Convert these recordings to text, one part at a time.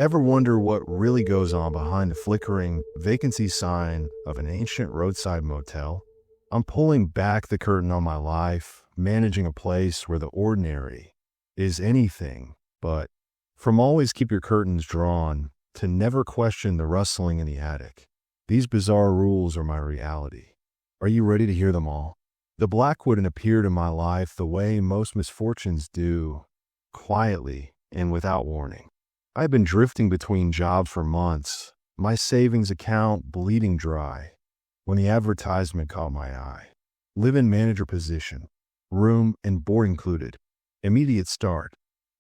Ever wonder what really goes on behind the flickering vacancy sign of an ancient roadside motel? I'm pulling back the curtain on my life, managing a place where the ordinary is anything but. From always keep your curtains drawn to never question the rustling in the attic. These bizarre rules are my reality. Are you ready to hear them all? The Blackwood appeared in my life the way most misfortunes do, quietly and without warning. I had been drifting between jobs for months, my savings account bleeding dry, when the advertisement caught my eye. Live-in manager position, room and board included, immediate start.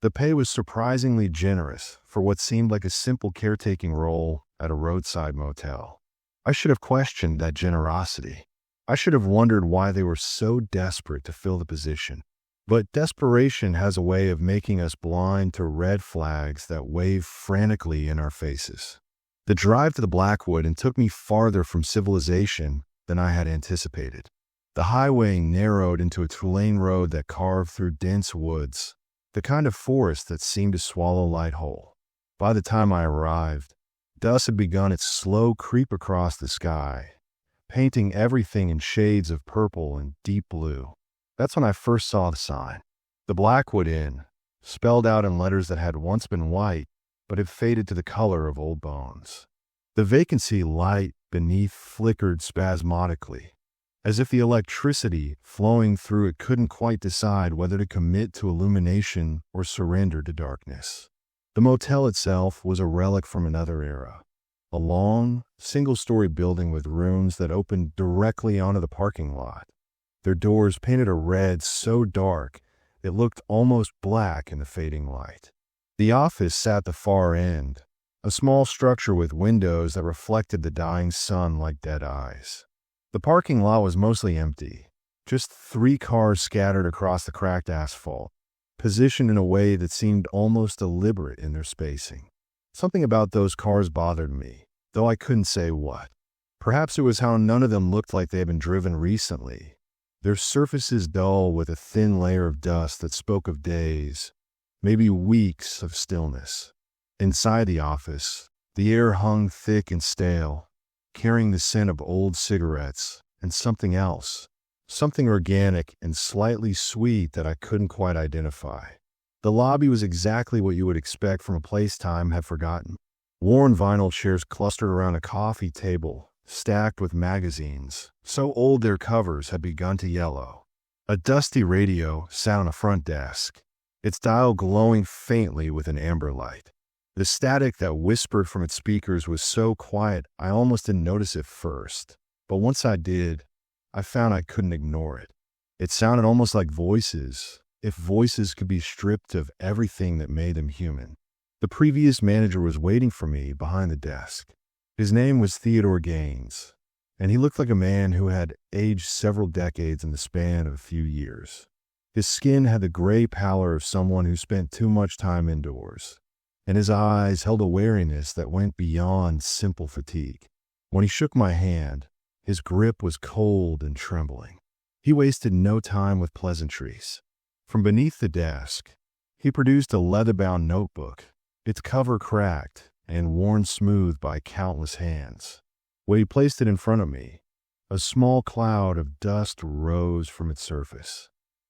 The pay was surprisingly generous for what seemed like a simple caretaking role at a roadside motel. I should have questioned that generosity. I should have wondered why they were so desperate to fill the position. But desperation has a way of making us blind to red flags that wave frantically in our faces. The drive to the Blackwood took me farther from civilization than I had anticipated. The highway narrowed into a two-lane road that carved through dense woods, the kind of forest that seemed to swallow light whole. By the time I arrived, dusk had begun its slow creep across the sky, painting everything in shades of purple and deep blue. That's when I first saw the sign. The Blackwood Inn, spelled out in letters that had once been white, but had faded to the color of old bones. The vacancy light beneath flickered spasmodically, as if the electricity flowing through it couldn't quite decide whether to commit to illumination or surrender to darkness. The motel itself was a relic from another era. A long, single-story building with rooms that opened directly onto the parking lot. Their doors painted a red so dark it looked almost black in the fading light. The office sat at the far end, a small structure with windows that reflected the dying sun like dead eyes. The parking lot was mostly empty, just 3 cars scattered across the cracked asphalt, positioned in a way that seemed almost deliberate in their spacing. Something about those cars bothered me, though I couldn't say what. Perhaps it was how none of them looked like they had been driven recently. Their surfaces dull with a thin layer of dust that spoke of days, maybe weeks of stillness. Inside the office, the air hung thick and stale, carrying the scent of old cigarettes and something else, something organic and slightly sweet that I couldn't quite identify. The lobby was exactly what you would expect from a place time had forgotten. Worn vinyl chairs clustered around a coffee table, stacked with magazines, so old their covers had begun to yellow. A dusty radio sat on a front desk, its dial glowing faintly with an amber light. The static that whispered from its speakers was so quiet I almost didn't notice it first. But once I did, I found I couldn't ignore it. It sounded almost like voices, if voices could be stripped of everything that made them human. The previous manager was waiting for me behind the desk. His name was Theodore Gaines, and he looked like a man who had aged several decades in the span of a few years. His skin had the gray pallor of someone who spent too much time indoors, and his eyes held a wariness that went beyond simple fatigue. When he shook my hand, his grip was cold and trembling. He wasted no time with pleasantries. From beneath the desk, he produced a leather-bound notebook, its cover cracked and worn smooth by countless hands. When he placed it in front of me, a small cloud of dust rose from its surface.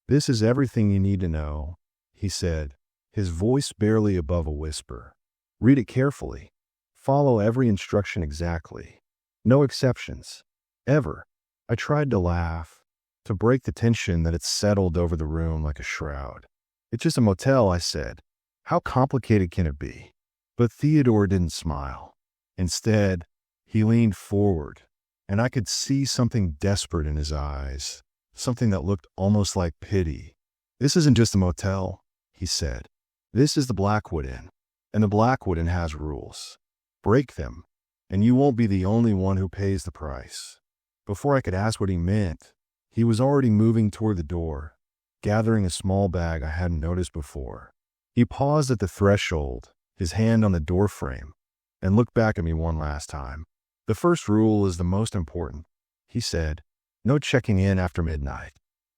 "This is everything you need to know," he said, his voice barely above a whisper. "Read it carefully. Follow every instruction exactly. No exceptions. Ever." I tried to laugh, to break the tension that had settled over the room like a shroud. "It's just a motel," I said. "How complicated can it be?" But Theodore didn't smile. Instead, he leaned forward, and I could see something desperate in his eyes, something that looked almost like pity. "This isn't just a motel," he said. "This is the Blackwood Inn, and the Blackwood Inn has rules. Break them, and you won't be the only one who pays the price." Before I could ask what he meant, he was already moving toward the door, gathering a small bag I hadn't noticed before. He paused at the threshold, his hand on the doorframe, and looked back at me one last time. "The first rule is the most important," he said. "No checking in after midnight.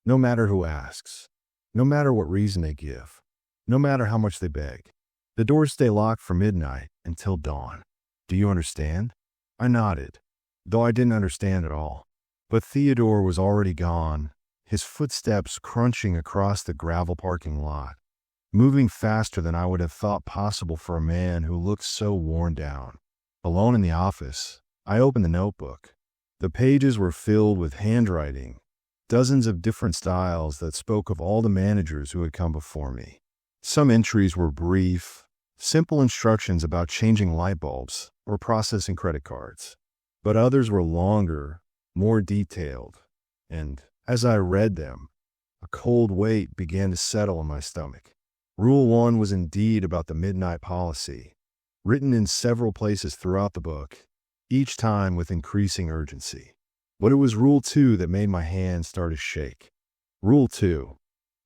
No matter who asks. No matter what reason they give. No matter how much they beg. The doors stay locked for midnight, until dawn. Do you understand? I nodded, though I didn't understand at all. But Theodore was already gone, his footsteps crunching across the gravel parking lot, moving faster than I would have thought possible for a man who looked so worn down. Alone in the office, I opened the notebook. The pages were filled with handwriting, dozens of different styles that spoke of all the managers who had come before me. Some entries were brief, simple instructions about changing light bulbs or processing credit cards, but others were longer, more detailed, and as I read them, a cold weight began to settle in my stomach. Rule 1 was indeed about the midnight policy, written in several places throughout the book, each time with increasing urgency. But it was Rule 2 that made my hands start to shake. Rule 2.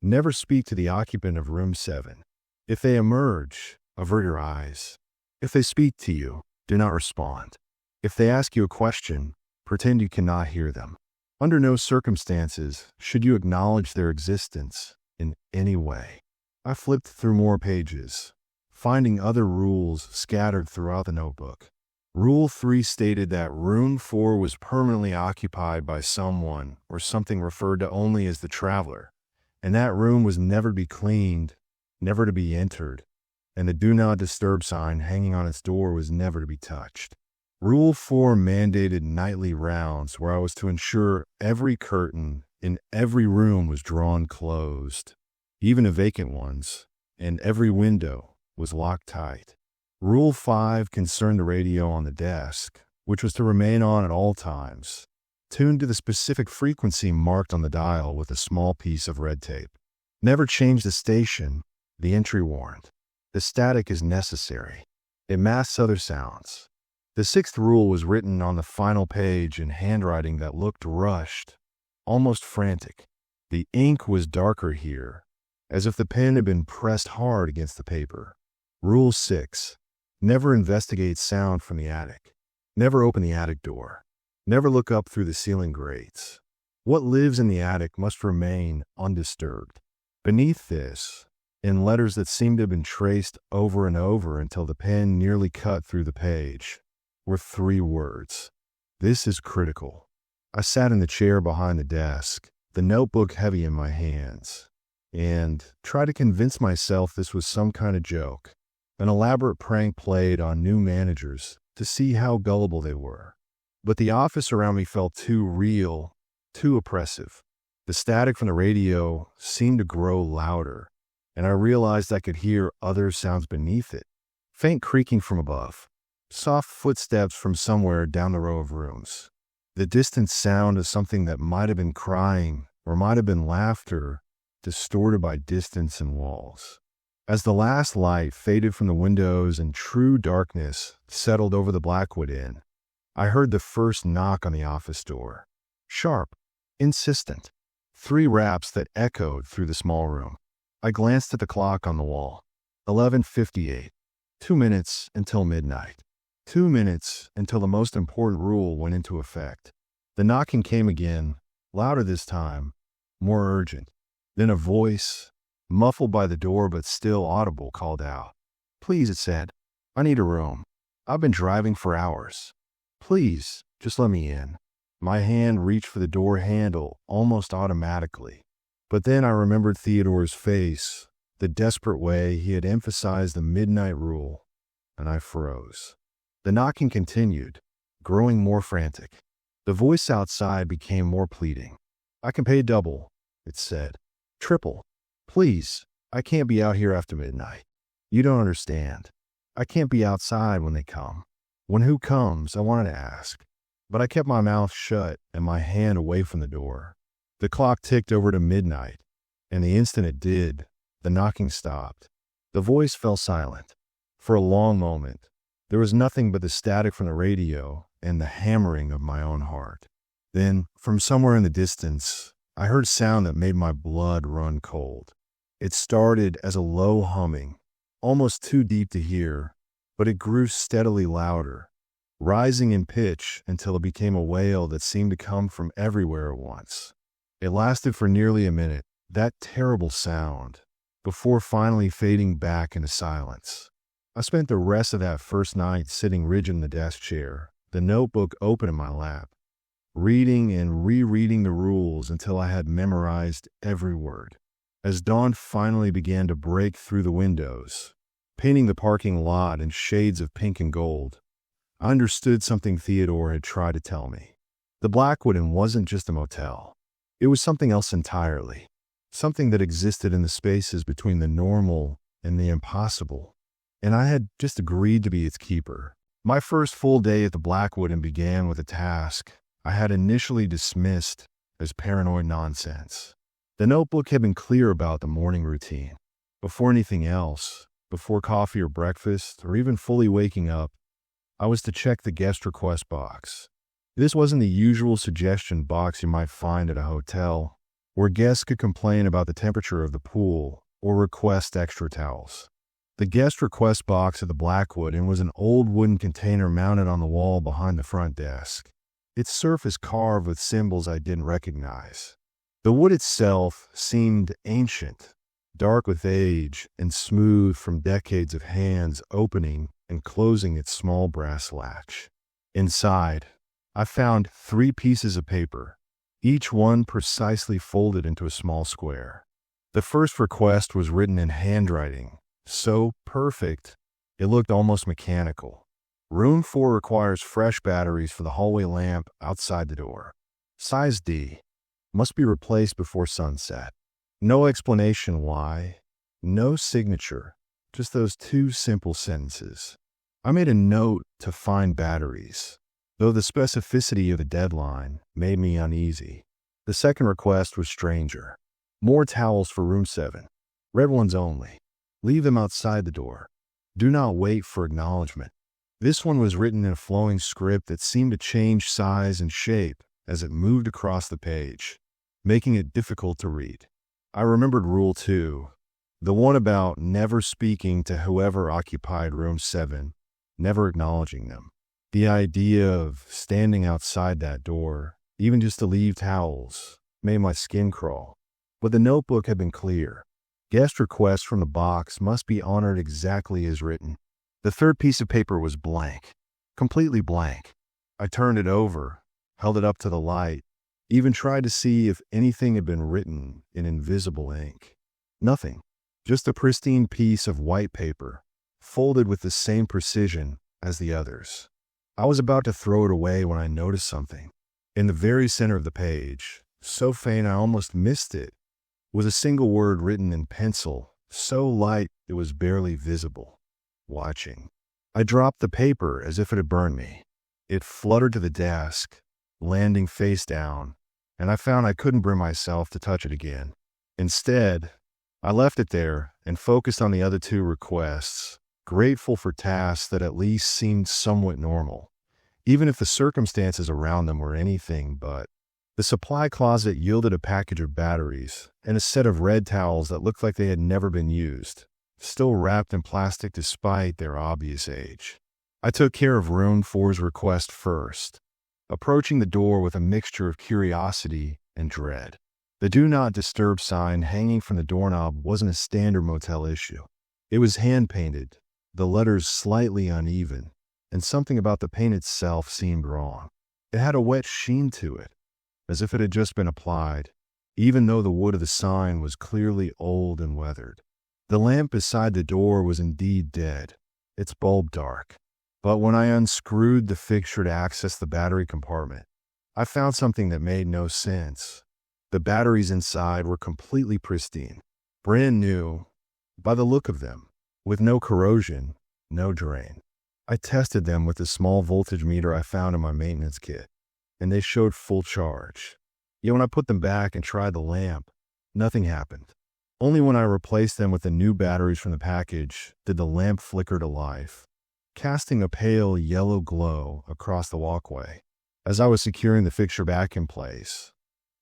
Never speak to the occupant of room 7. If they emerge, avert your eyes. If they speak to you, do not respond. If they ask you a question, pretend you cannot hear them. Under no circumstances should you acknowledge their existence in any way. I flipped through more pages, finding other rules scattered throughout the notebook. Rule 3 stated that room 4 was permanently occupied by someone or something referred to only as the traveler, and that room was never to be cleaned, never to be entered, and the do not disturb sign hanging on its door was never to be touched. Rule 4 mandated nightly rounds where I was to ensure every curtain in every room was drawn closed, even the vacant ones, and every window was locked tight. Rule 5 concerned the radio on the desk, which was to remain on at all times, tuned to the specific frequency marked on the dial with a small piece of red tape. Never change the station, the entry warned. The static is necessary. It masks other sounds. The 6th rule was written on the final page in handwriting that looked rushed, almost frantic. The ink was darker here, as if the pen had been pressed hard against the paper. Rule 6. Never investigate sound from the attic. Never open the attic door. Never look up through the ceiling grates. What lives in the attic must remain undisturbed. Beneath this, in letters that seemed to have been traced over and over until the pen nearly cut through the page, were 3 words. This is critical. I sat in the chair behind the desk, the notebook heavy in my hands, and tried to convince myself this was some kind of joke, an elaborate prank played on new managers to see how gullible they were. But the office around me felt too real, too oppressive. The static from the radio seemed to grow louder, and I realized I could hear other sounds beneath it. Faint creaking from above. Soft footsteps from somewhere down the row of rooms. The distant sound of something that might have been crying or might have been laughter, distorted by distance and walls. As the last light faded from the windows and true darkness settled over the Blackwood Inn, I heard the first knock on the office door. Sharp, insistent. 3 raps that echoed through the small room. I glanced at the clock on the wall. 11:58. 2 minutes until midnight. 2 minutes until the most important rule went into effect. The knocking came again, louder this time, more urgent. Then a voice, muffled by the door but still audible, called out. Please, it said. I need a room. I've been driving for hours. Please, just let me in. My hand reached for the door handle almost automatically. But then I remembered Theodore's face, the desperate way he had emphasized the midnight rule, and I froze. The knocking continued, growing more frantic. The voice outside became more pleading. I can pay double, it said. Triple. Please, I can't be out here after midnight. You don't understand. I can't be outside when they come. When who comes, I wanted to ask. But I kept my mouth shut and my hand away from the door. The clock ticked over to midnight, and the instant it did, the knocking stopped. The voice fell silent. For a long moment, there was nothing but the static from the radio and the hammering of my own heart. Then, from somewhere in the distance, I heard a sound that made my blood run cold. It started as a low humming, almost too deep to hear, but it grew steadily louder, rising in pitch until it became a wail that seemed to come from everywhere at once. It lasted for nearly a minute, that terrible sound, before finally fading back into silence. I spent the rest of that first night sitting rigid in the desk chair, the notebook open in my lap, reading and rereading the rules until I had memorized every word. As dawn finally began to break through the windows, painting the parking lot in shades of pink and gold, I understood something Theodore had tried to tell me. The Blackwood Inn wasn't just a motel. It was something else entirely, something that existed in the spaces between the normal and the impossible, and I had just agreed to be its keeper. My first full day at the Blackwood Inn began with a task I had initially dismissed as paranoid nonsense. The notebook had been clear about the morning routine. Before anything else, before coffee or breakfast, or even fully waking up, I was to check the guest request box. This wasn't the usual suggestion box you might find at a hotel, where guests could complain about the temperature of the pool or request extra towels. The guest request box at the Blackwood Inn was an old wooden container mounted on the wall behind the front desk, its surface carved with symbols I didn't recognize. The wood itself seemed ancient, dark with age and smooth from decades of hands opening and closing its small brass latch. Inside, I found 3 pieces of paper, each one precisely folded into a small square. The first request was written in handwriting, so perfect it looked almost mechanical. Room 4 requires fresh batteries for the hallway lamp outside the door. Size D. Must be replaced before sunset. No explanation why. No signature. Just those 2 simple sentences. I made a note to find batteries, though the specificity of the deadline made me uneasy. The second request was stranger. More towels for room 7. Red ones only. Leave them outside the door. Do not wait for acknowledgement. This one was written in a flowing script that seemed to change size and shape as it moved across the page, making it difficult to read. I remembered Rule 2, the one about never speaking to whoever occupied room 7, never acknowledging them. The idea of standing outside that door, even just to leave towels, made my skin crawl. But the notebook had been clear. Guest requests from the box must be honored exactly as written. The third piece of paper was blank, completely blank. I turned it over, held it up to the light, even tried to see if anything had been written in invisible ink. Nothing, just a pristine piece of white paper, folded with the same precision as the others. I was about to throw it away when I noticed something. In the very center of the page, so faint I almost missed it, was a single word written in pencil, so light it was barely visible. Watching. I dropped the paper as if it had burned me. It fluttered to the desk, landing face down, and I found I couldn't bring myself to touch it again. Instead, I left it there and focused on the other 2 requests, grateful for tasks that at least seemed somewhat normal, even if the circumstances around them were anything but. The supply closet yielded a package of batteries and a set of red towels that looked like they had never been used, still wrapped in plastic despite their obvious age. I took care of room 4's request first, approaching the door with a mixture of curiosity and dread. The Do Not Disturb sign hanging from the doorknob wasn't a standard motel issue. It was hand-painted, the letters slightly uneven, and something about the paint itself seemed wrong. It had a wet sheen to it, as if it had just been applied, even though the wood of the sign was clearly old and weathered. The lamp beside the door was indeed dead, its bulb dark. But when I unscrewed the fixture to access the battery compartment, I found something that made no sense. The batteries inside were completely pristine, brand new, by the look of them, with no corrosion, no drain. I tested them with the small voltage meter I found in my maintenance kit, and they showed full charge. Yet when I put them back and tried the lamp, nothing happened. Only when I replaced them with the new batteries from the package did the lamp flicker to life, casting a pale yellow glow across the walkway. As I was securing the fixture back in place,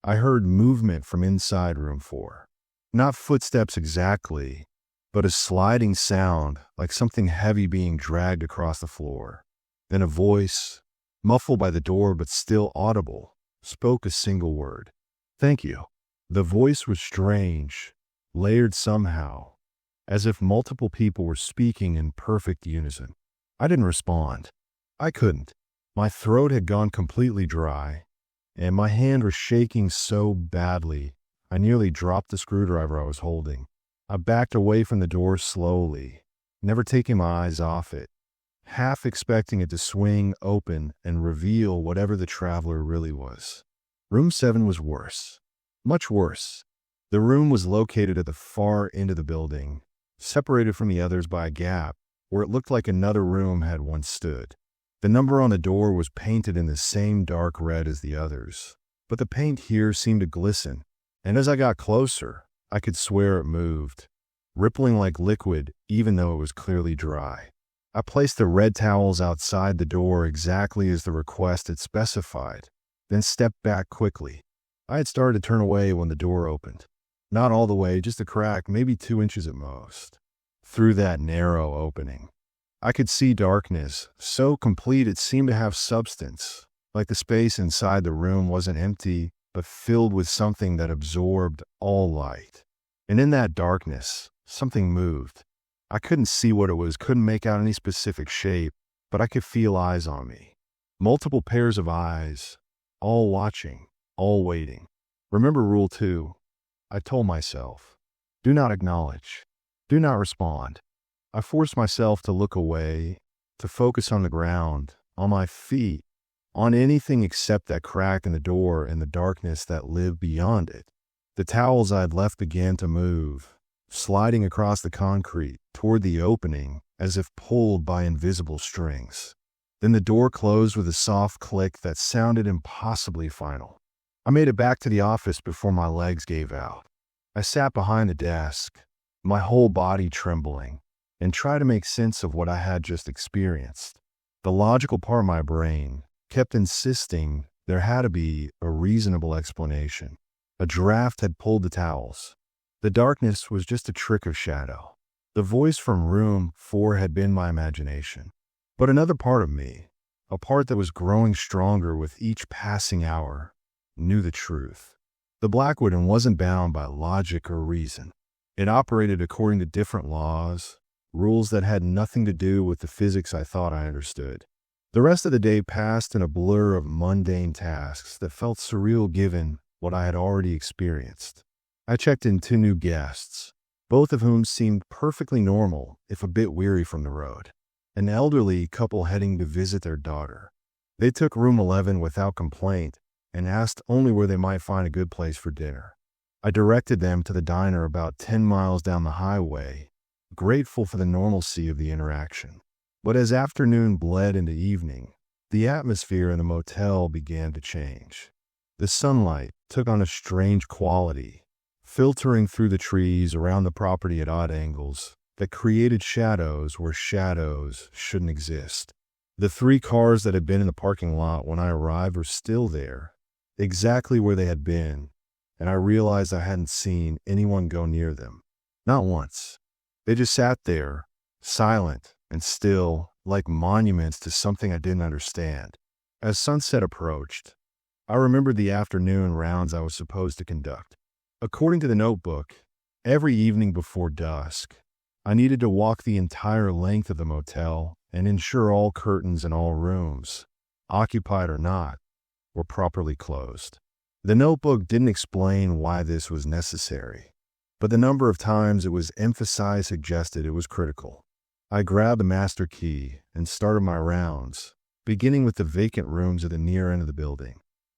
I heard movement from inside room 4. Not footsteps exactly, but a sliding sound like something heavy being dragged across the floor. Then a voice, muffled by the door but still audible, spoke a single word. "Thank you." The voice was strange, layered somehow, as if multiple people were speaking in perfect unison. I didn't respond. I couldn't. My throat had gone completely dry, and my hand was shaking so badly I nearly dropped the screwdriver I was holding. I backed away from the door slowly, never taking my eyes off it, half expecting it to swing open and reveal whatever the traveler really was. Room 7 was worse. Much worse. The room was located at the far end of the building, separated from the others by a gap where it looked like another room had once stood. The number on the door was painted in the same dark red as the others, but the paint here seemed to glisten, and as I got closer, I could swear it moved, rippling like liquid even though it was clearly dry. I placed the red towels outside the door exactly as the request had specified, then stepped back quickly. I had started to turn away when the door opened. Not all the way, just a crack, maybe 2 inches at most. Through that narrow opening, I could see darkness, so complete it seemed to have substance, like the space inside the room wasn't empty, but filled with something that absorbed all light. And in that darkness, something moved. I couldn't see what it was, couldn't make out any specific shape, but I could feel eyes on me. Multiple pairs of eyes, all watching, all waiting. Remember Rule 2. I told myself, do not acknowledge, do not respond. I forced myself to look away, to focus on the ground, on my feet, on anything except that crack in the door and the darkness that lived beyond it. The towels I had left began to move, sliding across the concrete toward the opening as if pulled by invisible strings. Then the door closed with a soft click that sounded impossibly final. I made it back to the office before my legs gave out. I sat behind the desk, my whole body trembling, and tried to make sense of what I had just experienced. The logical part of my brain kept insisting there had to be a reasonable explanation. A draft had pulled the towels. The darkness was just a trick of shadow. The voice from room 4 had been my imagination. But another part of me, a part that was growing stronger with each passing hour, knew the truth. The Blackwood wasn't bound by logic or reason. It operated according to different laws, rules that had nothing to do with the physics I thought I understood. The rest of the day passed in a blur of mundane tasks that felt surreal given what I had already experienced. I checked in 2 new guests, both of whom seemed perfectly normal, if a bit weary from the road. An elderly couple heading to visit their daughter. They took room 11 without complaint and asked only where they might find a good place for dinner. I directed them to the diner about 10 miles down the highway, grateful for the normalcy of the interaction. But as afternoon bled into evening, the atmosphere in the motel began to change. The sunlight took on a strange quality, filtering through the trees around the property at odd angles that created shadows where shadows shouldn't exist. The 3 cars that had been in the parking lot when I arrived were still there, exactly where they had been, and I realized I hadn't seen anyone go near them. Not once. They just sat there, silent and still, like monuments to something I didn't understand. As sunset approached, I remembered the afternoon rounds I was supposed to conduct. According to the notebook, every evening before dusk, I needed to walk the entire length of the motel and ensure all curtains in all rooms, occupied or not, were properly closed. The notebook didn't explain why this was necessary, but the number of times it was emphasized suggested it was critical. I grabbed the master key and started my rounds, beginning with the vacant rooms at the near end of the building.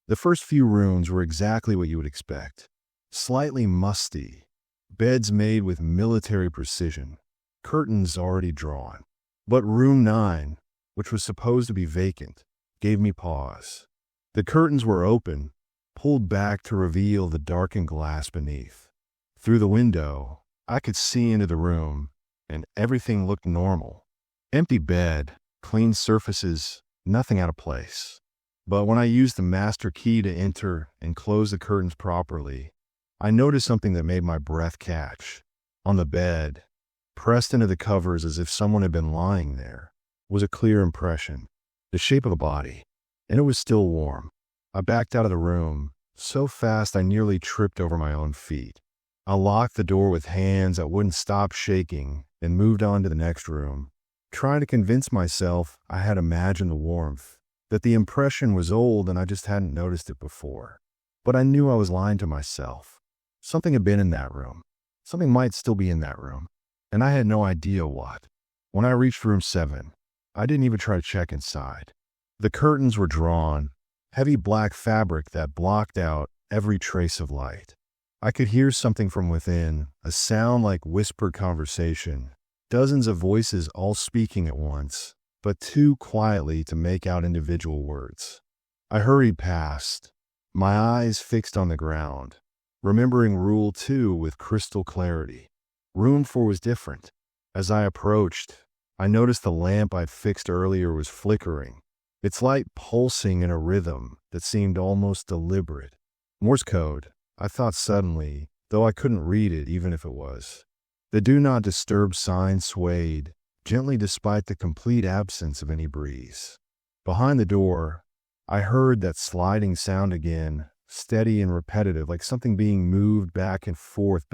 The first few rooms were exactly what you would expect. Slightly musty, beds made with military precision, curtains already drawn. But room 9, which was supposed to be vacant, gave me pause. The curtains were open, pulled back to reveal the darkened glass beneath. Through the window, I could see into the room, and everything looked normal. Empty bed, clean surfaces, nothing out of place. But when I used the master key to enter and close the curtains properly, I noticed something that made my breath catch. On the bed, pressed into the covers as if someone had been lying there, was a clear impression, the shape of a body, and it was still warm. I backed out of the room, so fast I nearly tripped over my own feet. I locked the door with hands that wouldn't stop shaking and moved on to the next room, trying to convince myself I had imagined the warmth, that the impression was old and I just hadn't noticed it before. But I knew I was lying to myself. Something had been in that room. Something might still be in that room, and I had no idea what. When I reached room 7, I didn't even try to check inside. The curtains were drawn, heavy black fabric that blocked out every trace of light. I could hear something from within, a sound like whispered conversation, dozens of voices all speaking at once, but too quietly to make out individual words. I hurried past, my eyes fixed on the ground, remembering Rule 2 with crystal clarity. Room 4 was different. As I approached, I noticed the lamp I'd fixed earlier was flickering, its light pulsing in a rhythm that seemed almost deliberate. Morse code, I thought suddenly, though I couldn't read it even if it was. The do not disturb sign swayed, gently despite the complete absence of any breeze. Behind the door, I heard that sliding sound again, steady and repetitive, like something being moved back and forth,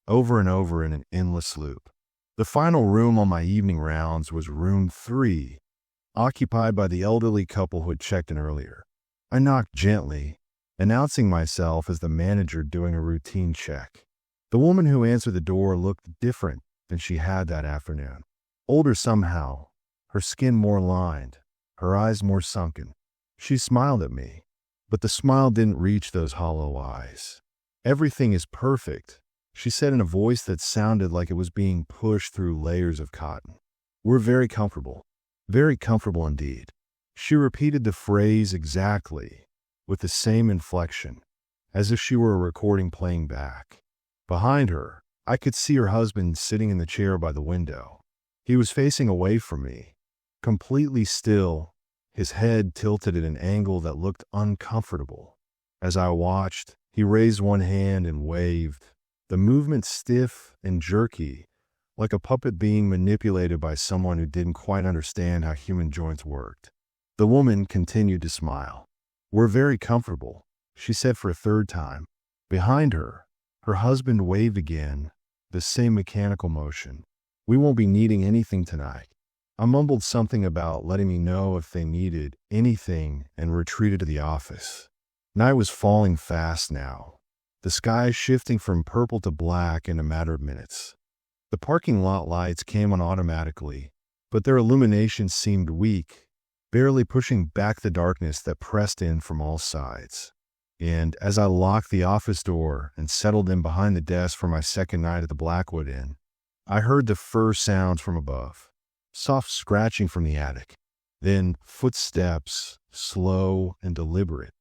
over and over in an endless loop. The final room on my evening rounds was room 3, occupied by the elderly couple who had checked in earlier. I knocked gently, announcing myself as the manager doing a routine check. The woman who answered the door looked different than she had that afternoon. Older somehow, her skin more lined, her eyes more sunken. She smiled at me, but the smile didn't reach those hollow eyes. "Everything is perfect," she said in a voice that sounded like it was being pushed through layers of cotton. "We're very comfortable indeed." She repeated the phrase exactly, with the same inflection, as if she were a recording playing back. Behind her, I could see her husband sitting in the chair by the window. He was facing away from me, completely still, his head tilted at an angle that looked uncomfortable. As I watched, he raised one hand and waved, the movement stiff and jerky, like a puppet being manipulated by someone who didn't quite understand how human joints worked. The woman continued to smile. "We're very comfortable," she said for a third time. Behind her, her husband waved again, the same mechanical motion. "We won't be needing anything tonight." I mumbled something about letting me know if they needed anything and retreated to the office. Night was falling fast now, the sky shifting from purple to black in a matter of minutes. The parking lot lights came on automatically, but their illumination seemed weak, barely pushing back the darkness that pressed in from all sides. And as I locked the office door and settled in behind the desk for my second night at the Blackwood Inn, I heard the first sounds from above. Soft scratching from the attic, then footsteps, slow and deliberate,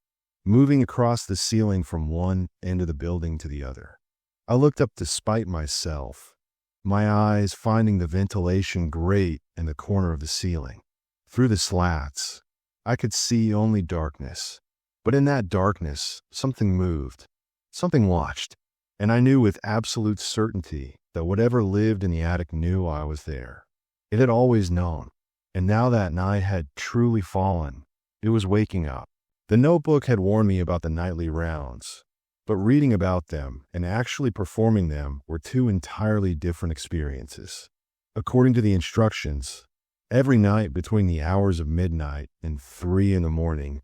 moving across the ceiling from one end of the building to the other. I looked up despite myself, my eyes finding the ventilation grate in the corner of the ceiling. Through the slats, I could see only darkness, but in that darkness, something moved, something watched, and I knew with absolute certainty that whatever lived in the attic knew I was there. It had always known, and now that night had truly fallen, it was waking up. The notebook had warned me about the nightly rounds, but reading about them and actually performing them were two entirely different experiences. According to the instructions, every night between the hours of midnight and 3 in the morning,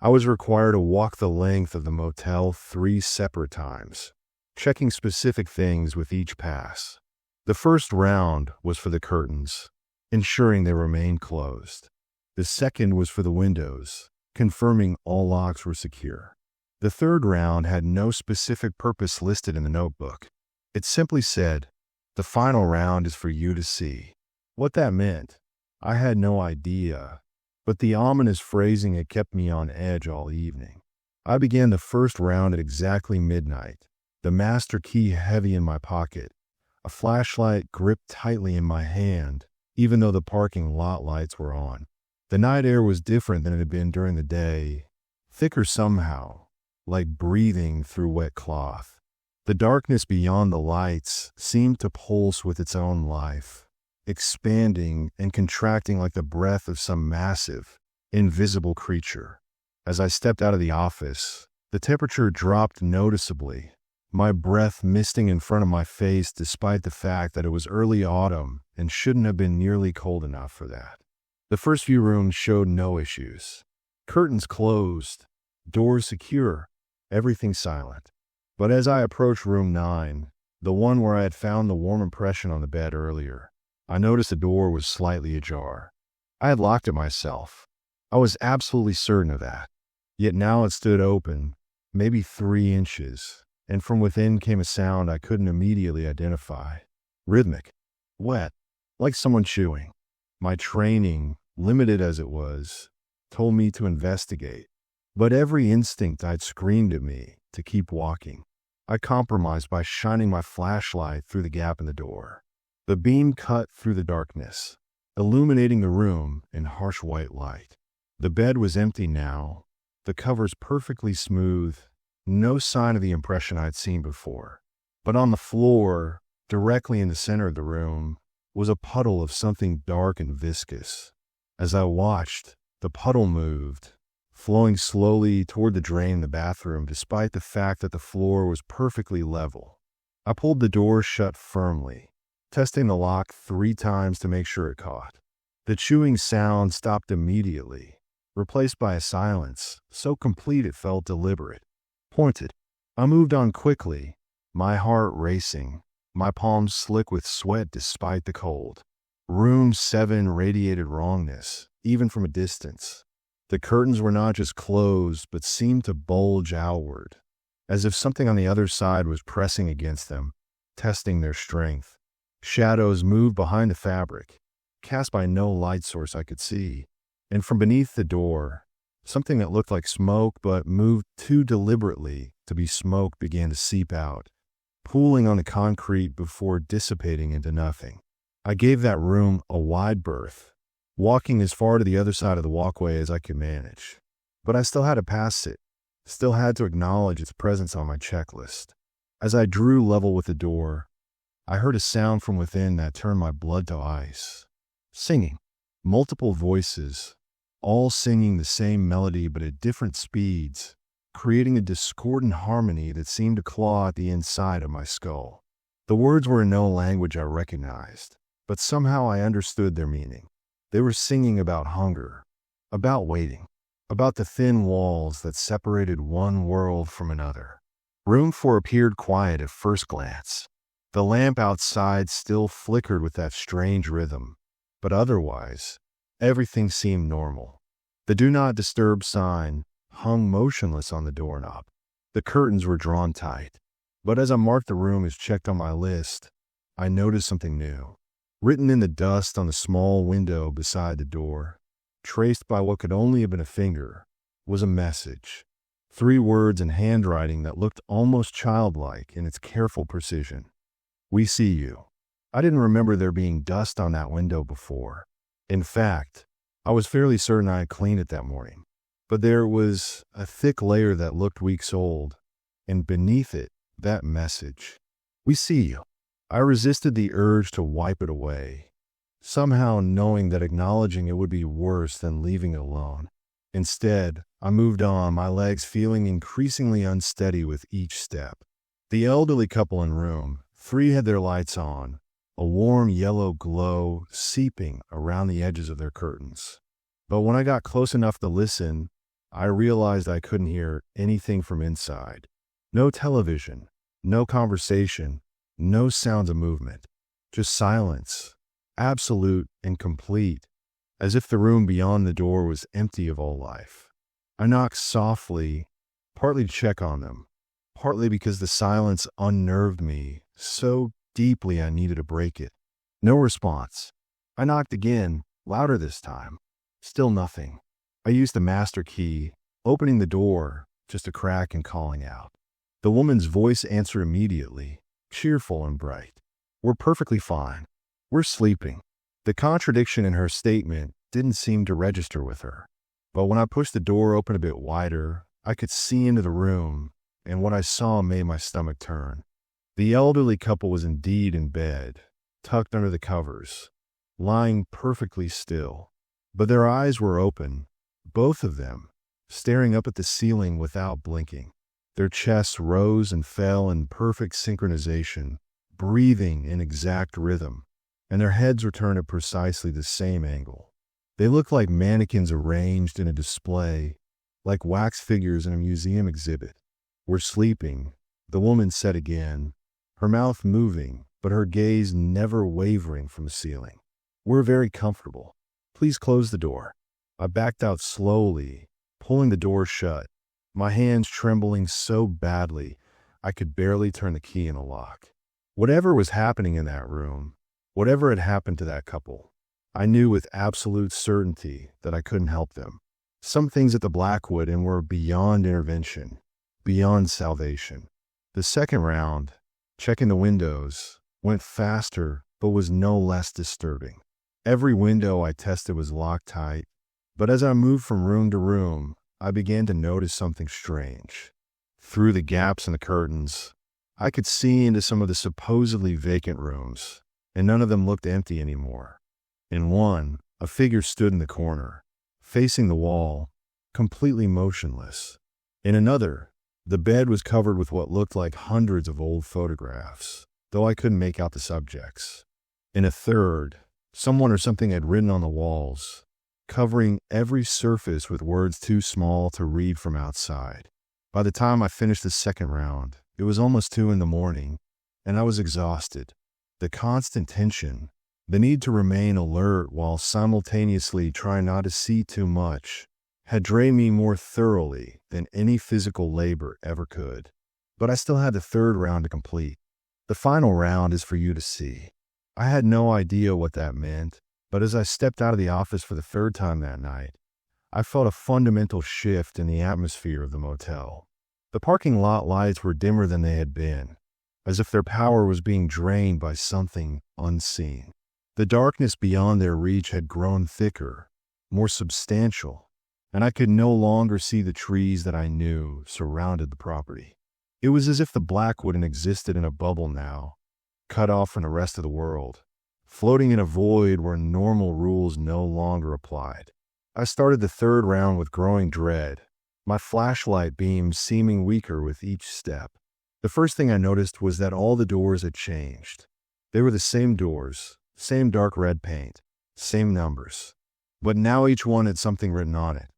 I was required to walk the length of the motel 3 separate times, checking specific things with each pass. The first round was for the curtains, ensuring they remained closed. The second was for the windows, confirming all locks were secure. The third round had no specific purpose listed in the notebook. It simply said, "The final round is for you to see." What that meant, I had no idea, but the ominous phrasing had kept me on edge all evening. I began the first round at exactly midnight, the master key heavy in my pocket, a flashlight gripped tightly in my hand, even though the parking lot lights were on. The night air was different than it had been during the day, thicker somehow, like breathing through wet cloth. The darkness beyond the lights seemed to pulse with its own life, expanding and contracting like the breath of some massive, invisible creature. As I stepped out of the office, the temperature dropped noticeably, my breath misting in front of my face despite the fact that it was early autumn and shouldn't have been nearly cold enough for that. The first few rooms showed no issues. Curtains closed, doors secure, everything silent. But as I approached room 9, the one where I had found the warm impression on the bed earlier, I noticed the door was slightly ajar. I had locked it myself. I was absolutely certain of that. Yet now it stood open, maybe 3 inches, and from within came a sound I couldn't immediately identify. Rhythmic, wet, like someone chewing. My training, limited as it was, told me to investigate, but every instinct I'd screamed at me to keep walking. I compromised by shining my flashlight through the gap in the door. The beam cut through the darkness, illuminating the room in harsh white light. The bed was empty now, the covers perfectly smooth, no sign of the impression I'd seen before. But on the floor, directly in the center of the room, was a puddle of something dark and viscous. As I watched, the puddle moved, flowing slowly toward the drain in the bathroom despite the fact that the floor was perfectly level. I pulled the door shut firmly, testing the lock 3 times to make sure it caught. The chewing sound stopped immediately, replaced by a silence so complete it felt deliberate, pointed. I moved on quickly, my heart racing, my palms slick with sweat despite the cold. Room 7 radiated wrongness, even from a distance. The curtains were not just closed, but seemed to bulge outward, as if something on the other side was pressing against them, testing their strength. Shadows moved behind the fabric, cast by no light source I could see, and from beneath the door, something that looked like smoke but moved too deliberately to be smoke began to seep out, pooling on the concrete before dissipating into nothing. I gave that room a wide berth, walking as far to the other side of the walkway as I could manage. But I still had to pass it, still had to acknowledge its presence on my checklist. As I drew level with the door, I heard a sound from within that turned my blood to ice. Singing. Multiple voices, all singing the same melody but at different speeds, creating a discordant harmony that seemed to claw at the inside of my skull. The words were in no language I recognized, but somehow I understood their meaning. They were singing about hunger, about waiting, about the thin walls that separated one world from another. Room 4 appeared quiet at first glance. The lamp outside still flickered with that strange rhythm, but otherwise, everything seemed normal. The Do Not Disturb sign hung motionless on the doorknob. The curtains were drawn tight, but as I marked the room as checked on my list, I noticed something new. Written in the dust on the small window beside the door, traced by what could only have been a finger, was a message. 3 words in handwriting that looked almost childlike in its careful precision. We see you. I didn't remember there being dust on that window before. In fact, I was fairly certain I had cleaned it that morning. But there was a thick layer that looked weeks old, and beneath it, that message. We see you. I resisted the urge to wipe it away, somehow knowing that acknowledging it would be worse than leaving it alone. Instead, I moved on, my legs feeling increasingly unsteady with each step. The elderly couple in room 3 had their lights on, a warm yellow glow seeping around the edges of their curtains. But when I got close enough to listen, I realized I couldn't hear anything from inside. No television, no conversation, no sounds of movement, just silence, absolute and complete, as if the room beyond the door was empty of all life. I knocked softly, partly to check on them, partly because the silence unnerved me so deeply I needed to break it. No response. I knocked again, louder this time. Still nothing. I used the master key, opening the door, just a crack and calling out. The woman's voice answered immediately, cheerful and bright. We're perfectly fine. We're sleeping. The contradiction in her statement didn't seem to register with her. But when I pushed the door open a bit wider, I could see into the room, and what I saw made my stomach turn. The elderly couple was indeed in bed, tucked under the covers, lying perfectly still. But their eyes were open, both of them, staring up at the ceiling without blinking. Their chests rose and fell in perfect synchronization, breathing in exact rhythm, and their heads were turned at precisely the same angle. They looked like mannequins arranged in a display, like wax figures in a museum exhibit. "We're sleeping," the woman said again, her mouth moving, but her gaze never wavering from the ceiling. "We're very comfortable. Please close the door." I backed out slowly, pulling the door shut, my hands trembling so badly I could barely turn the key in the lock. Whatever was happening in that room, whatever had happened to that couple, I knew with absolute certainty that I couldn't help them. Some things at the Blackwood Inn were beyond intervention, beyond salvation. The second round, checking the windows, went faster but was no less disturbing. Every window I tested was locked tight, but as I moved from room to room, I began to notice something strange. Through the gaps in the curtains, I could see into some of the supposedly vacant rooms, and none of them looked empty anymore. In one, a figure stood in the corner, facing the wall, completely motionless. In another, the bed was covered with what looked like hundreds of old photographs, though I couldn't make out the subjects. In a third, someone or something had written on the walls, covering every surface with words too small to read from outside. By the time I finished the second round, it was almost 2 a.m, and I was exhausted. The constant tension, the need to remain alert while simultaneously trying not to see too much, had drained me more thoroughly than any physical labor ever could. But I still had the third round to complete. The final round is for you to see. I had no idea what that meant, but as I stepped out of the office for the third time that night, I felt a fundamental shift in the atmosphere of the motel. The parking lot lights were dimmer than they had been, as if their power was being drained by something unseen. The darkness beyond their reach had grown thicker, more substantial, and I could no longer see the trees that I knew surrounded the property. It was as if the Blackwood Inn existed in a bubble now, cut off from the rest of the world, floating in a void where normal rules no longer applied. I started the third round with growing dread, my flashlight beam seeming weaker with each step. The first thing I noticed was that all the doors had changed. They were the same doors, same dark red paint, same numbers. But now each one had something written on it.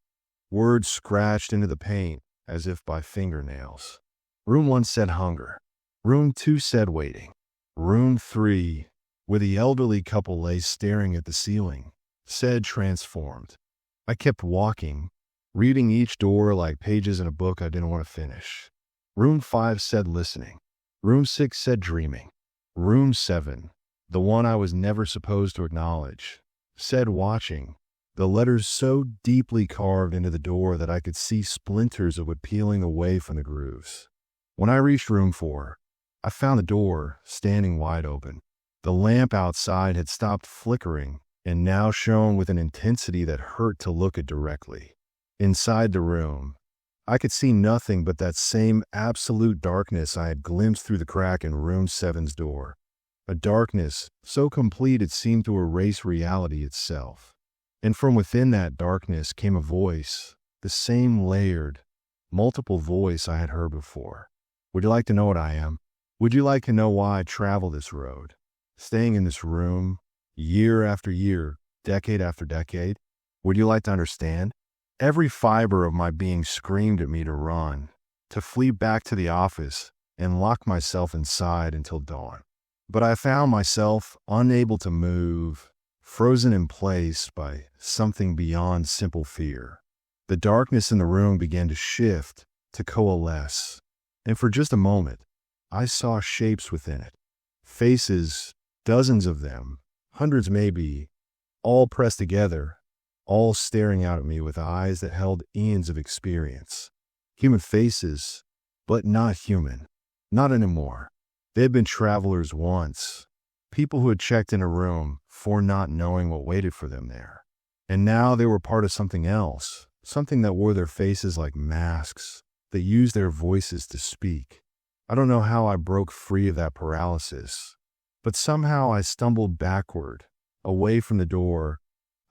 Words scratched into the paint as if by fingernails. Room 1 said hunger. Room 2 said waiting. Room 3, where the elderly couple lay staring at the ceiling, said transformed. I kept walking, reading each door like pages in a book I didn't want to finish. Room 5 said listening. Room 6 said dreaming. Room 7, the one I was never supposed to acknowledge, said watching, the letters so deeply carved into the door that I could see splinters of it peeling away from the grooves. When I reached room 4, I found the door standing wide open. The lamp outside had stopped flickering and now shone with an intensity that hurt to look at directly. Inside the room, I could see nothing but that same absolute darkness I had glimpsed through the crack in room 7's door. A darkness so complete it seemed to erase reality itself. And from within that darkness came a voice, the same layered, multiple voice I had heard before. Would you like to know what I am? Would you like to know why I travel this road, staying in this room, year after year, decade after decade? Would you like to understand? Every fiber of my being screamed at me to run, to flee back to the office and lock myself inside until dawn. But I found myself unable to move, frozen in place by something beyond simple fear. The darkness in the room began to shift, to coalesce, and for just a moment, I saw shapes within it. Faces, dozens of them, hundreds maybe, all pressed together, all staring out at me with eyes that held eons of experience. Human faces, but not human. Not anymore. They had been travelers once, people who had checked in a room for not knowing what waited for them there. And now they were part of something else, something that wore their faces like masks, that used their voices to speak. I don't know how I broke free of that paralysis, but somehow I stumbled backward, away from the door,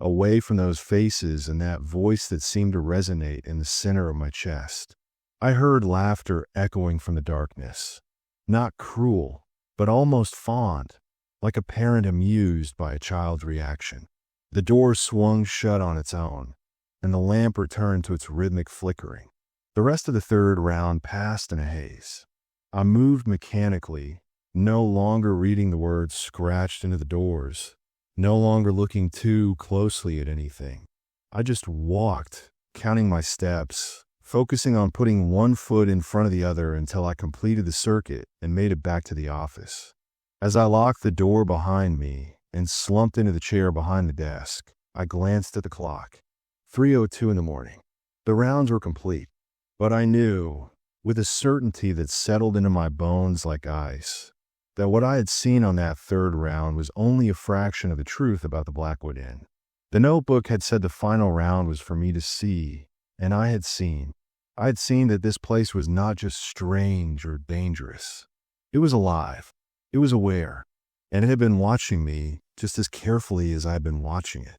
away from those faces and that voice that seemed to resonate in the center of my chest. I heard laughter echoing from the darkness. Not cruel, but almost fond, like a parent amused by a child's reaction. The door swung shut on its own, and the lamp returned to its rhythmic flickering. The rest of the third round passed in a haze. I moved mechanically, no longer reading the words scratched into the doors, no longer looking too closely at anything. I just walked, counting my steps, focusing on putting one foot in front of the other until I completed the circuit and made it back to the office. As I locked the door behind me and slumped into the chair behind the desk, I glanced at the clock. 3:02 in the morning. The rounds were complete, but I knew, with a certainty that settled into my bones like ice, that what I had seen on that third round was only a fraction of the truth about the Blackwood Inn. The notebook had said the final round was for me to see, and I had seen. I had seen that this place was not just strange or dangerous. It was alive. It was aware, and it had been watching me just as carefully as I had been watching it.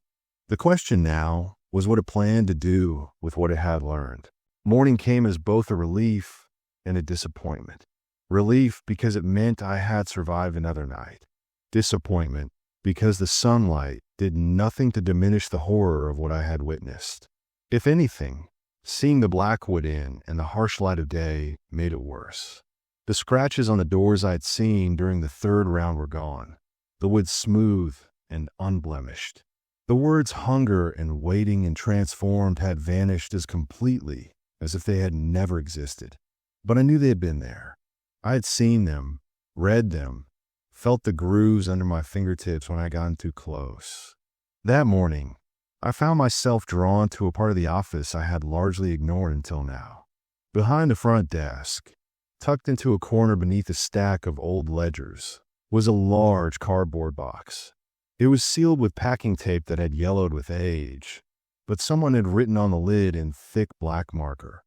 The question now was what it planned to do with what it had learned. Morning came as both a relief and a disappointment. Relief because it meant I had survived another night. Disappointment because the sunlight did nothing to diminish the horror of what I had witnessed. If anything, seeing the Blackwood Inn and the harsh light of day made it worse. The scratches on the doors I had seen during the third round were gone, the wood smooth and unblemished. The words hunger and waiting and transformed had vanished as completely as if they had never existed. But I knew they had been there. I had seen them, read them, felt the grooves under my fingertips when I got too close. That morning, I found myself drawn to a part of the office I had largely ignored until now. Behind the front desk, tucked into a corner beneath a stack of old ledgers, was a large cardboard box. It was sealed with packing tape that had yellowed with age, but someone had written on the lid in thick black marker,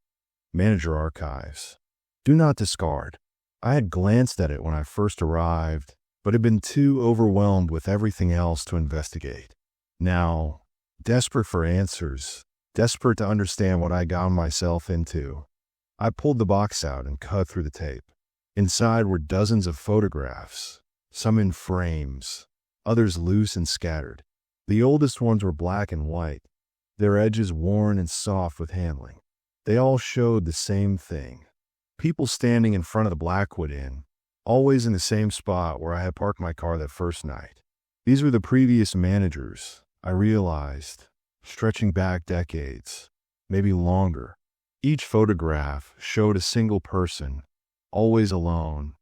"Manager Archives. Do not discard." I had glanced at it when I first arrived, but had been too overwhelmed with everything else to investigate. Now, desperate for answers, desperate to understand what I got myself into, I pulled the box out and cut through the tape. Inside were dozens of photographs, some in frames, others loose and scattered. The oldest ones were black and white, their edges worn and soft with handling. They all showed the same thing. People standing in front of the Blackwood Inn, always in the same spot where I had parked my car that first night. These were the previous managers, I realized, stretching back decades, maybe longer. Each photograph showed a single person, always alone,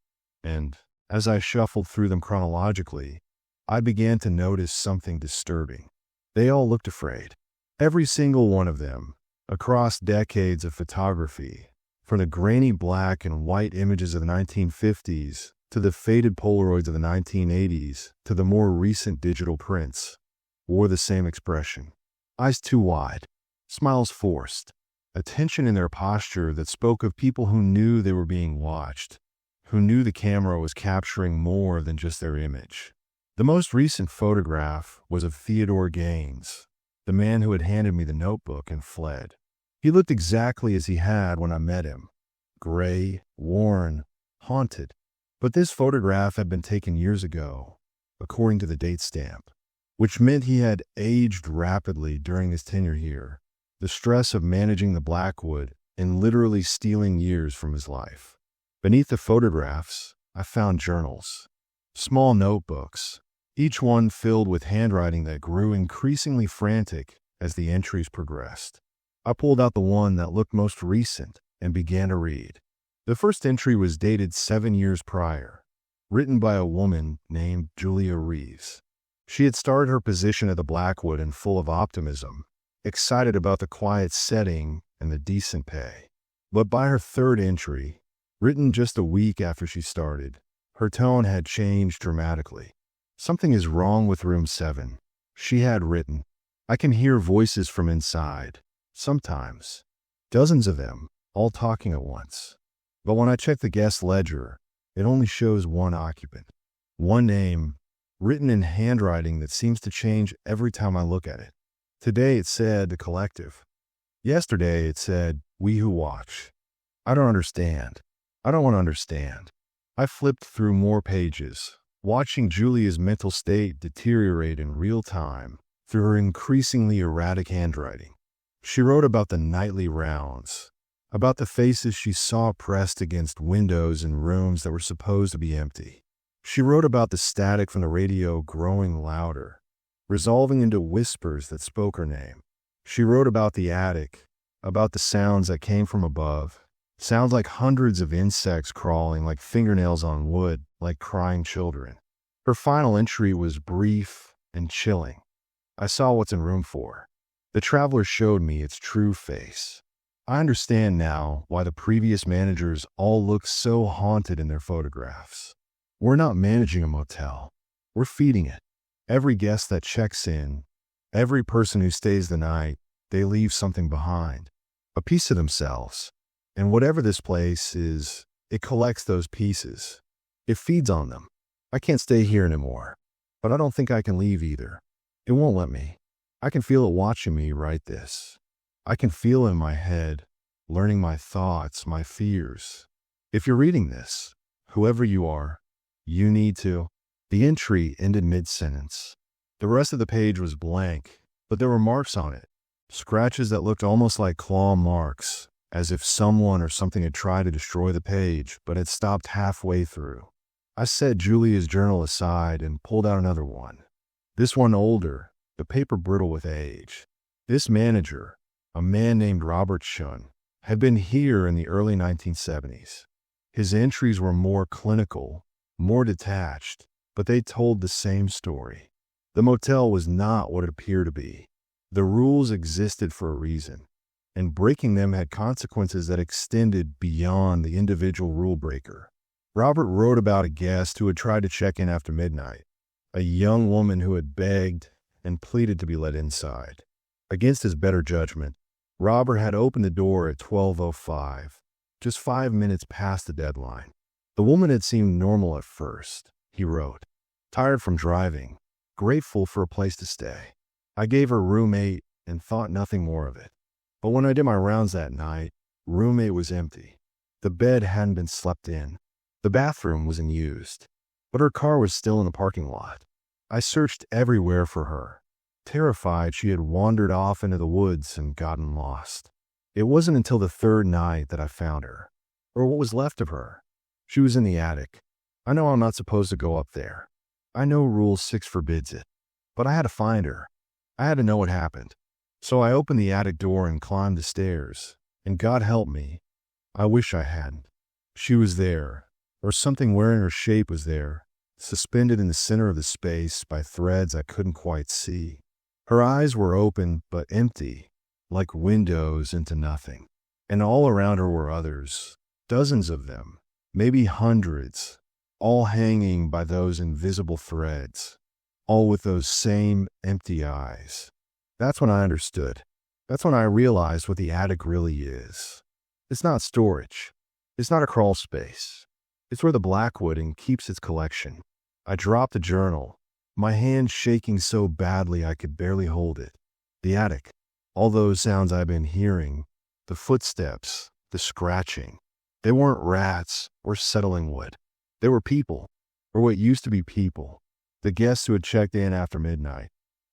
and as I shuffled through them chronologically, I began to notice something disturbing. They all looked afraid. Every single one of them, across decades of photography, from the grainy black and white images of the 1950s to the faded Polaroids of the 1980s to the more recent digital prints, wore the same expression. Eyes too wide, smiles forced, a tension in their posture that spoke of people who knew they were being watched, who knew the camera was capturing more than just their image. The most recent photograph was of Theodore Gaines, the man who had handed me the notebook and fled. He looked exactly as he had when I met him, gray, worn, haunted. But this photograph had been taken years ago, according to the date stamp, which meant he had aged rapidly during his tenure here, the stress of managing the Blackwood and literally stealing years from his life. Beneath the photographs, I found journals, small notebooks, each one filled with handwriting that grew increasingly frantic as the entries progressed. I pulled out the one that looked most recent and began to read. The first entry was dated 7 years prior, written by a woman named Julia Reeves. She had started her position at the Blackwood and full of optimism, excited about the quiet setting and the decent pay. But by her third entry, written just a week after she started, her tone had changed dramatically. "Something is wrong with room 7, she had written. I can hear voices from inside. Sometimes. Dozens of them, all talking at once. But when I check the guest ledger, it only shows one occupant. One name, written in handwriting that seems to change every time I look at it. Today it said the collective. Yesterday it said we who watch. I don't understand. I don't want to understand. I flipped through more pages, watching Julia's mental state deteriorate in real time through her increasingly erratic handwriting. She wrote about the nightly rounds, about the faces she saw pressed against windows in rooms that were supposed to be empty. She wrote about the static from the radio growing louder, resolving into whispers that spoke her name. She wrote about the attic, about the sounds that came from above, sounds like hundreds of insects crawling like fingernails on wood, like crying children. Her final entry was brief and chilling. I saw what's in room 4. The traveler showed me its true face. I understand now why the previous managers all looked so haunted in their photographs. We're not managing a motel. We're feeding it. Every guest that checks in, every person who stays the night, they leave something behind, a piece of themselves. And whatever this place is, it collects those pieces. It feeds on them. I can't stay here anymore, but I don't think I can leave either. It won't let me. I can feel it watching me write this. I can feel it in my head, learning my thoughts, my fears. If you're reading this, whoever you are, you need to. The entry ended mid-sentence. The rest of the page was blank, but there were marks on it, scratches that looked almost like claw marks, as if someone or something had tried to destroy the page, but had stopped halfway through. I set Julia's journal aside and pulled out another one. This one older, the paper brittle with age. This manager, a man named Robert Shun, had been here in the early 1970s. His entries were more clinical, more detached, but they told the same story. The motel was not what it appeared to be. The rules existed for a reason, and breaking them had consequences that extended beyond the individual rule breaker. Robert wrote about a guest who had tried to check in after midnight, a young woman who had begged and pleaded to be let inside. Against his better judgment, Robert had opened the door at 12:05, just 5 minutes past the deadline. The woman had seemed normal at first, he wrote, tired from driving, grateful for a place to stay. I gave her room 8 and thought nothing more of it. But when I did my rounds that night, room 8 was empty. The bed hadn't been slept in. The bathroom wasn't used, but her car was still in the parking lot. I searched everywhere for her, terrified she had wandered off into the woods and gotten lost. It wasn't until the 3rd night that I found her, or what was left of her. She was in the attic. I know I'm not supposed to go up there. I know Rule 6 forbids it, but I had to find her. I had to know what happened. So I opened the attic door and climbed the stairs, and God help me, I wish I hadn't. She was there, or something wearing her shape was there, suspended in the center of the space by threads I couldn't quite see. Her eyes were open but empty, like windows into nothing. And all around her were others, dozens of them, maybe hundreds, all hanging by those invisible threads, all with those same empty eyes. That's when I understood. That's when I realized what the attic really is. It's not storage. It's not a crawl space. It's where the Blackwood keeps its collection. I dropped the journal, my hand shaking so badly I could barely hold it. The attic, all those sounds I've been hearing, the footsteps, the scratching. They weren't rats or settling wood. They were people, or what used to be people. The guests who had checked in after midnight.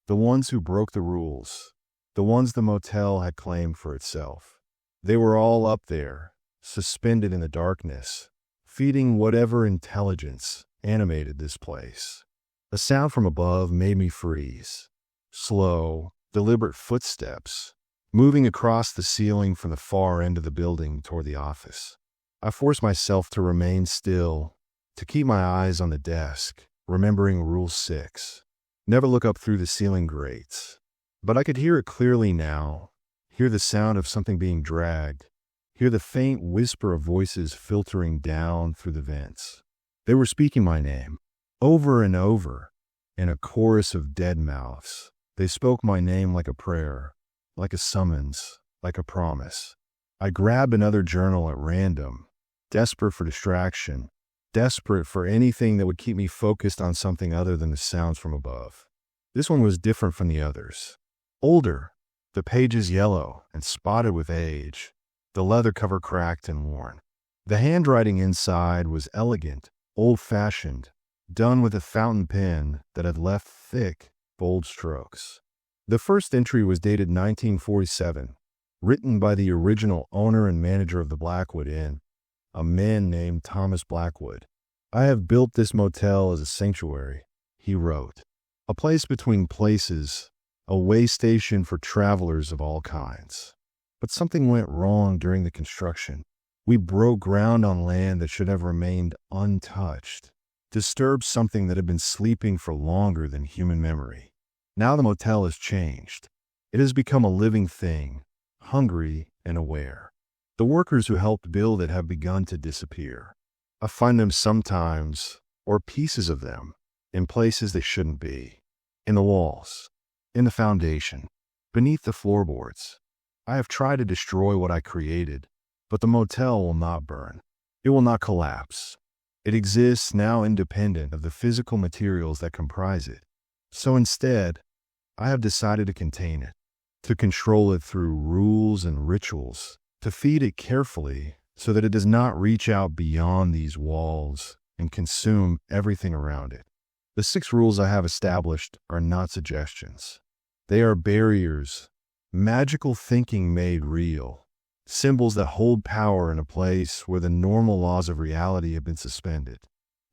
The ones who broke the rules. The ones the motel had claimed for itself. They were all up there, suspended in the darkness, feeding whatever intelligence animated this place. A sound from above made me freeze. Slow, deliberate footsteps, moving across the ceiling from the far end of the building toward the office. I forced myself to remain still, to keep my eyes on the desk, remembering Rule 6. Never look up through the ceiling grates. But I could hear it clearly now, hear the sound of something being dragged, hear the faint whisper of voices filtering down through the vents. They were speaking my name, over and over, in a chorus of dead mouths. They spoke my name like a prayer, like a summons, like a promise. I grabbed another journal at random, desperate for distraction, desperate for anything that would keep me focused on something other than the sounds from above. This one was different from the others. Older, the pages yellow and spotted with age. the leather cover cracked and worn. The handwriting inside was elegant, old-fashioned, done with a fountain pen that had left thick, bold strokes. The first entry was dated 1947, written by the original owner and manager of the Blackwood Inn, a man named Thomas Blackwood. "I have built this motel as a sanctuary," he wrote. "A place between places, a way station for travelers of all kinds. But something went wrong during the construction. We broke ground on land that should have remained untouched, disturbed something that had been sleeping for longer than human memory. Now the motel has changed. It has become a living thing, hungry and aware. The workers who helped build it have begun to disappear. I find them sometimes, or pieces of them, in places they shouldn't be. In the walls, in the foundation, beneath the floorboards. I have tried to destroy what I created, but the motel will not burn. It will not collapse. It exists now independent of the physical materials that comprise it. So instead, I have decided to contain it, to control it through rules and rituals, to feed it carefully so that it does not reach out beyond these walls and consume everything around it. The 6 rules I have established are not suggestions. They are barriers, magical thinking made real, symbols that hold power in a place where the normal laws of reality have been suspended.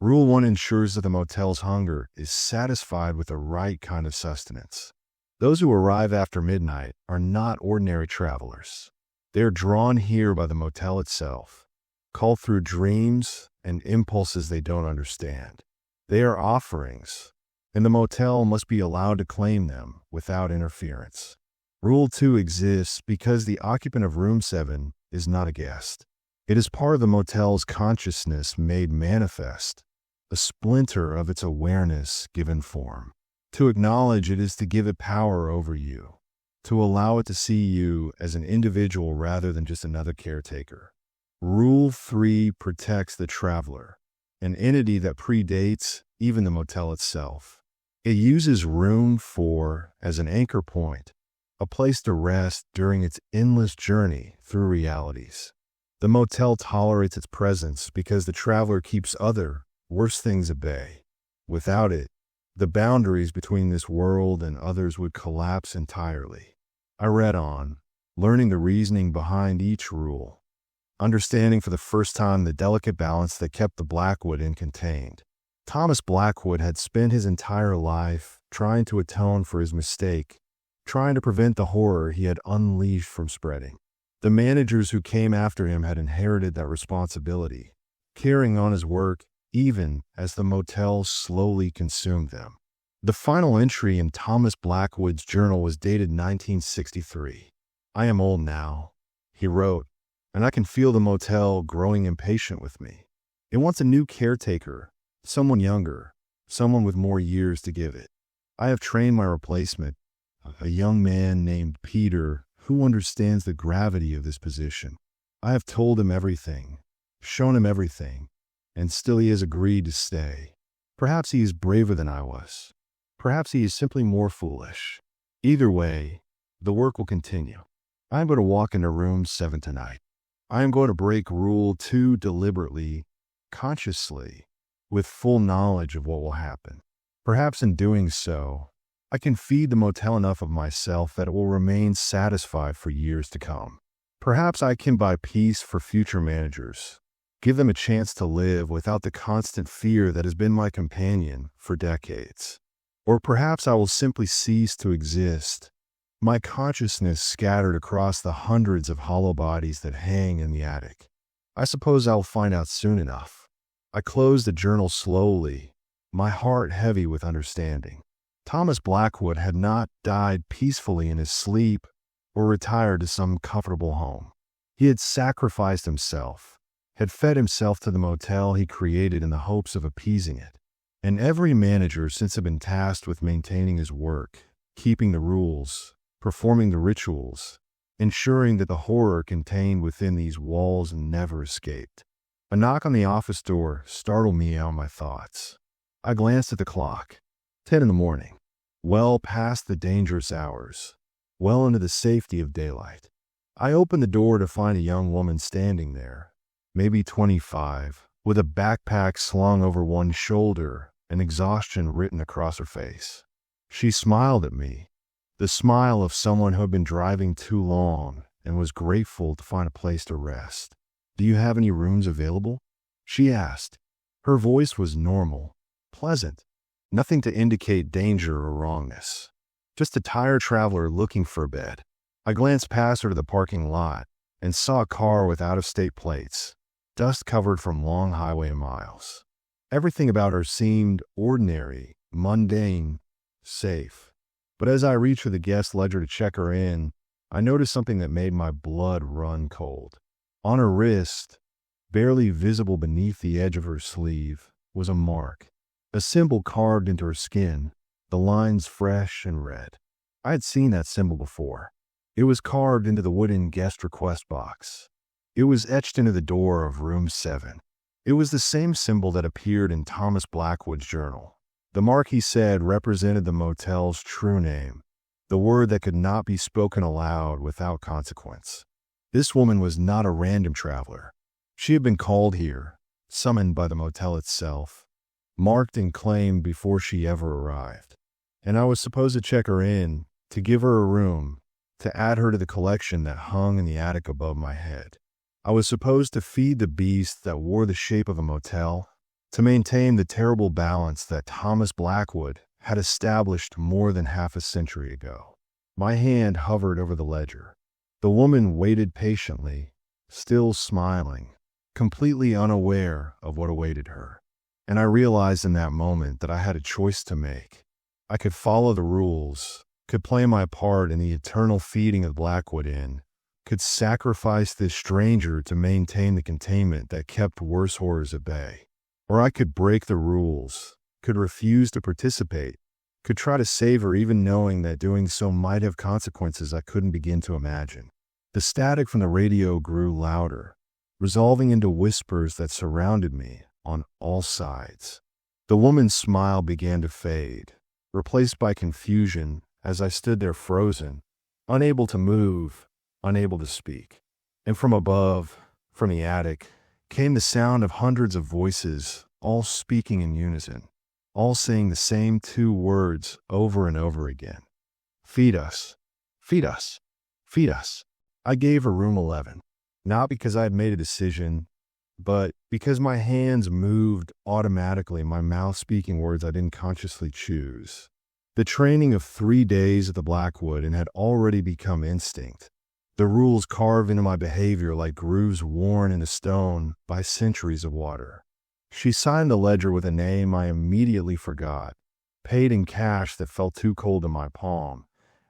Rule 1 ensures that the motel's hunger is satisfied with the right kind of sustenance. Those who arrive after midnight are not ordinary travelers. They are drawn here by the motel itself, called through dreams and impulses they don't understand. They are offerings, and the motel must be allowed to claim them without interference. Rule 2 exists because the occupant of room 7 is not a guest. It is part of the motel's consciousness made manifest, a splinter of its awareness given form. To acknowledge it is to give it power over you, to allow it to see you as an individual rather than just another caretaker. Rule 3 protects the traveler, an entity that predates even the motel itself. It uses room 4 as an anchor point, a place to rest during its endless journey through realities. The motel tolerates its presence because the traveler keeps other, worse things at bay. Without it, the boundaries between this world and others would collapse entirely. I read on, learning the reasoning behind each rule, understanding for the first time the delicate balance that kept the Blackwood Inn contained. Thomas Blackwood had spent his entire life trying to atone for his mistake, trying to prevent the horror he had unleashed from spreading. The managers who came after him had inherited that responsibility, carrying on his work even as the motel slowly consumed them. The final entry in Thomas Blackwood's journal was dated 1963. "I am old now," he wrote, "and I can feel the motel growing impatient with me. It wants a new caretaker, someone younger, someone with more years to give it. I have trained my replacement, a young man named Peter, who understands the gravity of this position. I have told him everything, shown him everything, and still he has agreed to stay. Perhaps he is braver than I was. Perhaps he is simply more foolish. Either way, the work will continue. I am going to walk into room 7 tonight. I am going to break rule 2 deliberately, consciously, with full knowledge of what will happen. Perhaps in doing so, I can feed the motel enough of myself that it will remain satisfied for years to come. Perhaps I can buy peace for future managers, give them a chance to live without the constant fear that has been my companion for decades. Or perhaps I will simply cease to exist, my consciousness scattered across the hundreds of hollow bodies that hang in the attic. I suppose I'll find out soon enough." I closed the journal slowly, my heart heavy with understanding. Thomas Blackwood had not died peacefully in his sleep or retired to some comfortable home. He had sacrificed himself, had fed himself to the motel he created in the hopes of appeasing it. And every manager since had been tasked with maintaining his work, keeping the rules, performing the rituals, ensuring that the horror contained within these walls never escaped. A knock on the office door startled me out of my thoughts. I glanced at the clock. 10 in the morning. Well past the dangerous hours. Well into the safety of daylight. I opened the door to find a young woman standing there, maybe 25, with a backpack slung over one shoulder and exhaustion written across her face. She smiled at me, the smile of someone who had been driving too long and was grateful to find a place to rest. "Do you have any rooms available?" she asked. Her voice was normal, pleasant, nothing to indicate danger or wrongness. Just a tired traveler looking for a bed. I glanced past her to the parking lot and saw a car with out-of-state plates, dust covered from long highway miles. Everything about her seemed ordinary, mundane, safe. But as I reached for the guest ledger to check her in, I noticed something that made my blood run cold. On her wrist, barely visible beneath the edge of her sleeve, was a mark, a symbol carved into her skin, the lines fresh and red. I had seen that symbol before. It was carved into the wooden guest request box. It was etched into the door of room 7. It was the same symbol that appeared in Thomas Blackwood's journal. The mark, he said, represented the motel's true name, the word that could not be spoken aloud without consequence. This woman was not a random traveler. She had been called here, summoned by the motel itself, marked and claimed before she ever arrived. And I was supposed to check her in, to give her a room, to add her to the collection that hung in the attic above my head. I was supposed to feed the beast that wore the shape of a motel, to maintain the terrible balance that Thomas Blackwood had established more than half a century ago. My hand hovered over the ledger. The woman waited patiently, still smiling, completely unaware of what awaited her. And I realized in that moment that I had a choice to make. I could follow the rules, could play my part in the eternal feeding of Blackwood Inn, could sacrifice this stranger to maintain the containment that kept worse horrors at bay. Or I could break the rules, could refuse to participate, could try to save her even knowing that doing so might have consequences I couldn't begin to imagine. The static from the radio grew louder, resolving into whispers that surrounded me on all sides. The woman's smile began to fade, replaced by confusion as I stood there frozen, unable to move, unable to speak. And from above, from the attic, came the sound of hundreds of voices, all speaking in unison, all saying the same 2 words over and over again. "Feed us, feed us, feed us." I gave her room 11, not because I had made a decision, but because my hands moved automatically, my mouth speaking words I didn't consciously choose. The training of 3 days at the Blackwood Inn had already become instinct. The rules carved into my behavior like grooves worn into stone by centuries of water. She signed the ledger with a name I immediately forgot, paid in cash that felt too cold in my palm,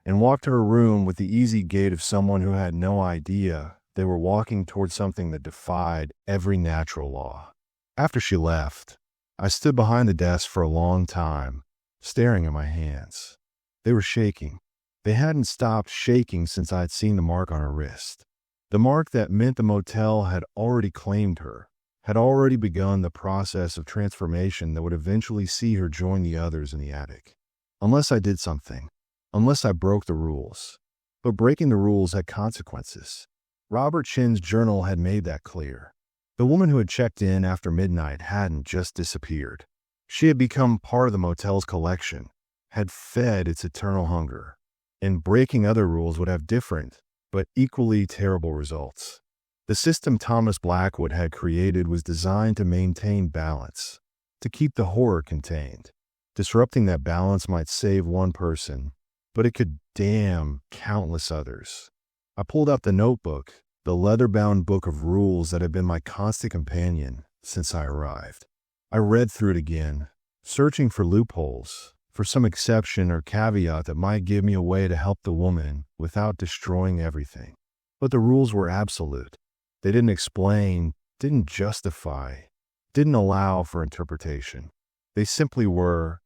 and walked to her room with the easy gait of someone who had no idea they were walking toward something that defied every natural law. After she left, I stood behind the desk for a long time, staring at my hands. They were shaking. They hadn't stopped shaking since I had seen the mark on her wrist. The mark that meant the motel had already claimed her, had already begun the process of transformation that would eventually see her join the others in the attic. Unless I did something, unless I broke the rules. But breaking the rules had consequences. Robert Chin's journal had made that clear. The woman who had checked in after midnight hadn't just disappeared. She had become part of the motel's collection, had fed its eternal hunger. And breaking other rules would have different, but equally terrible results. The system Thomas Blackwood had created was designed to maintain balance, to keep the horror contained. Disrupting that balance might save one person, but it could damn countless others. I pulled out the notebook, the leather-bound book of rules that had been my constant companion since I arrived. I read through it again, searching for loopholes, for some exception or caveat that might give me a way to help the woman without destroying everything. But the rules were absolute. They didn't explain, didn't justify, didn't allow for interpretation. They simply were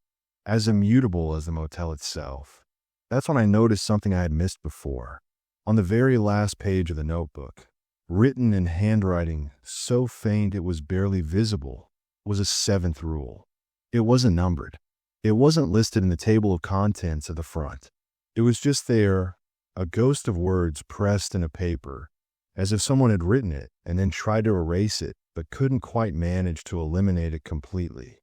as immutable as the motel itself. That's when I noticed something I had missed before. On the very last page of the notebook, written in handwriting so faint it was barely visible, was a 7th rule. It wasn't numbered. It wasn't listed in the table of contents at the front. It was just there, a ghost of words pressed in a paper, as if someone had written it and then tried to erase it but couldn't quite manage to eliminate it completely.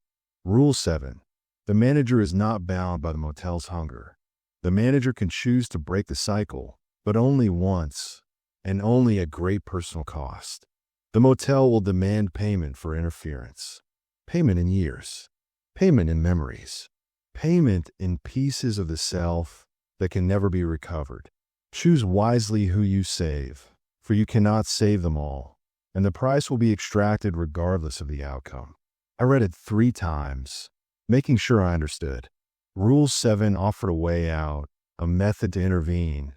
Rule 7. The manager is not bound by the motel's hunger. The manager can choose to break the cycle, but only once, and only at great personal cost. The motel will demand payment for interference. Payment in years. Payment in memories. Payment in pieces of the self that can never be recovered. Choose wisely who you save, for you cannot save them all, and the price will be extracted regardless of the outcome. I read it 3 times, making sure I understood. Rule 7 offered a way out, a method to intervene,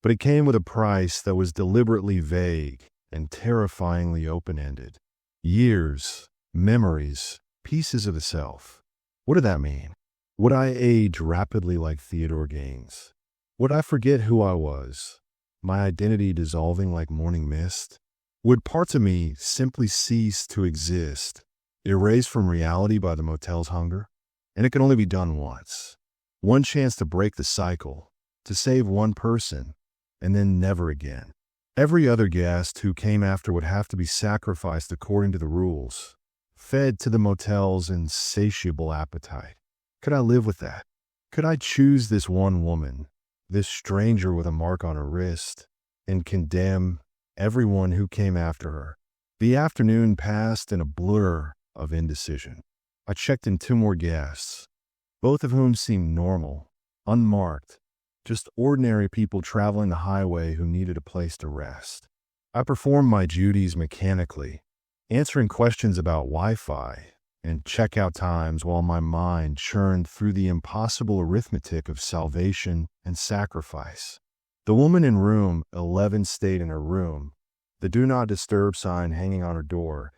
but it came with a price that was deliberately vague and terrifyingly open-ended. Years, memories, pieces of the self. What did that mean? Would I age rapidly like Theodore Gaines? Would I forget who I was, my identity dissolving like morning mist? Would parts of me simply cease to exist, erased from reality by the motel's hunger? And it can only be done once. One chance to break the cycle, to save one person, and then never again. Every other guest who came after would have to be sacrificed according to the rules, fed to the motel's insatiable appetite. Could I live with that? Could I choose this one woman, this stranger with a mark on her wrist, and condemn everyone who came after her? The afternoon passed in a blur of indecision. I checked in 2 more guests, both of whom seemed normal, unmarked, just ordinary people traveling the highway who needed a place to rest. I performed my duties mechanically, answering questions about Wi-Fi and checkout times while my mind churned through the impossible arithmetic of salvation and sacrifice. The woman in room 11 stayed in her room, the Do Not Disturb sign hanging on her door,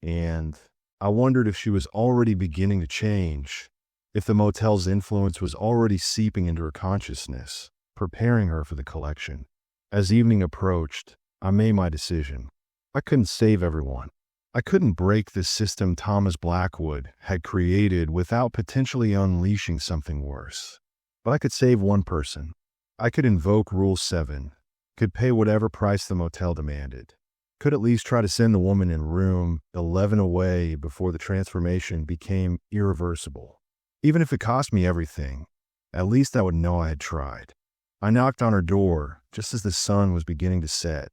and I wondered if she was already beginning to change, if the motel's influence was already seeping into her consciousness, preparing her for the collection. As evening approached, I made my decision. I couldn't save everyone. I couldn't break the system Thomas Blackwood had created without potentially unleashing something worse. But I could save one person. I could invoke Rule 7, could pay whatever price the motel demanded, could at least try to send the woman in room 11 away before the transformation became irreversible. Even if it cost me everything, at least I would know I had tried. I knocked on her door just as the sun was beginning to set,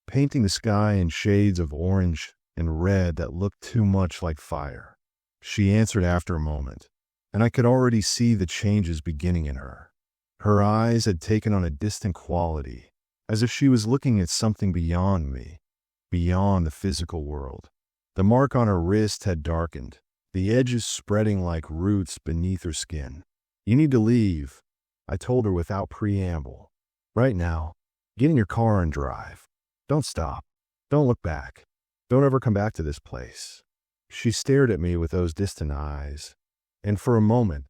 painting the sky in shades of orange and red that looked too much like fire. She answered after a moment, and I could already see the changes beginning in her. Her eyes had taken on a distant quality, as if she was looking at something beyond me, beyond the physical world. The mark on her wrist had darkened, the edges spreading like roots beneath her skin. "You need to leave," I told her without preamble. "Right now. Get in your car and drive. Don't stop. Don't look back. Don't ever come back to this place." She stared at me with those distant eyes, and for a moment,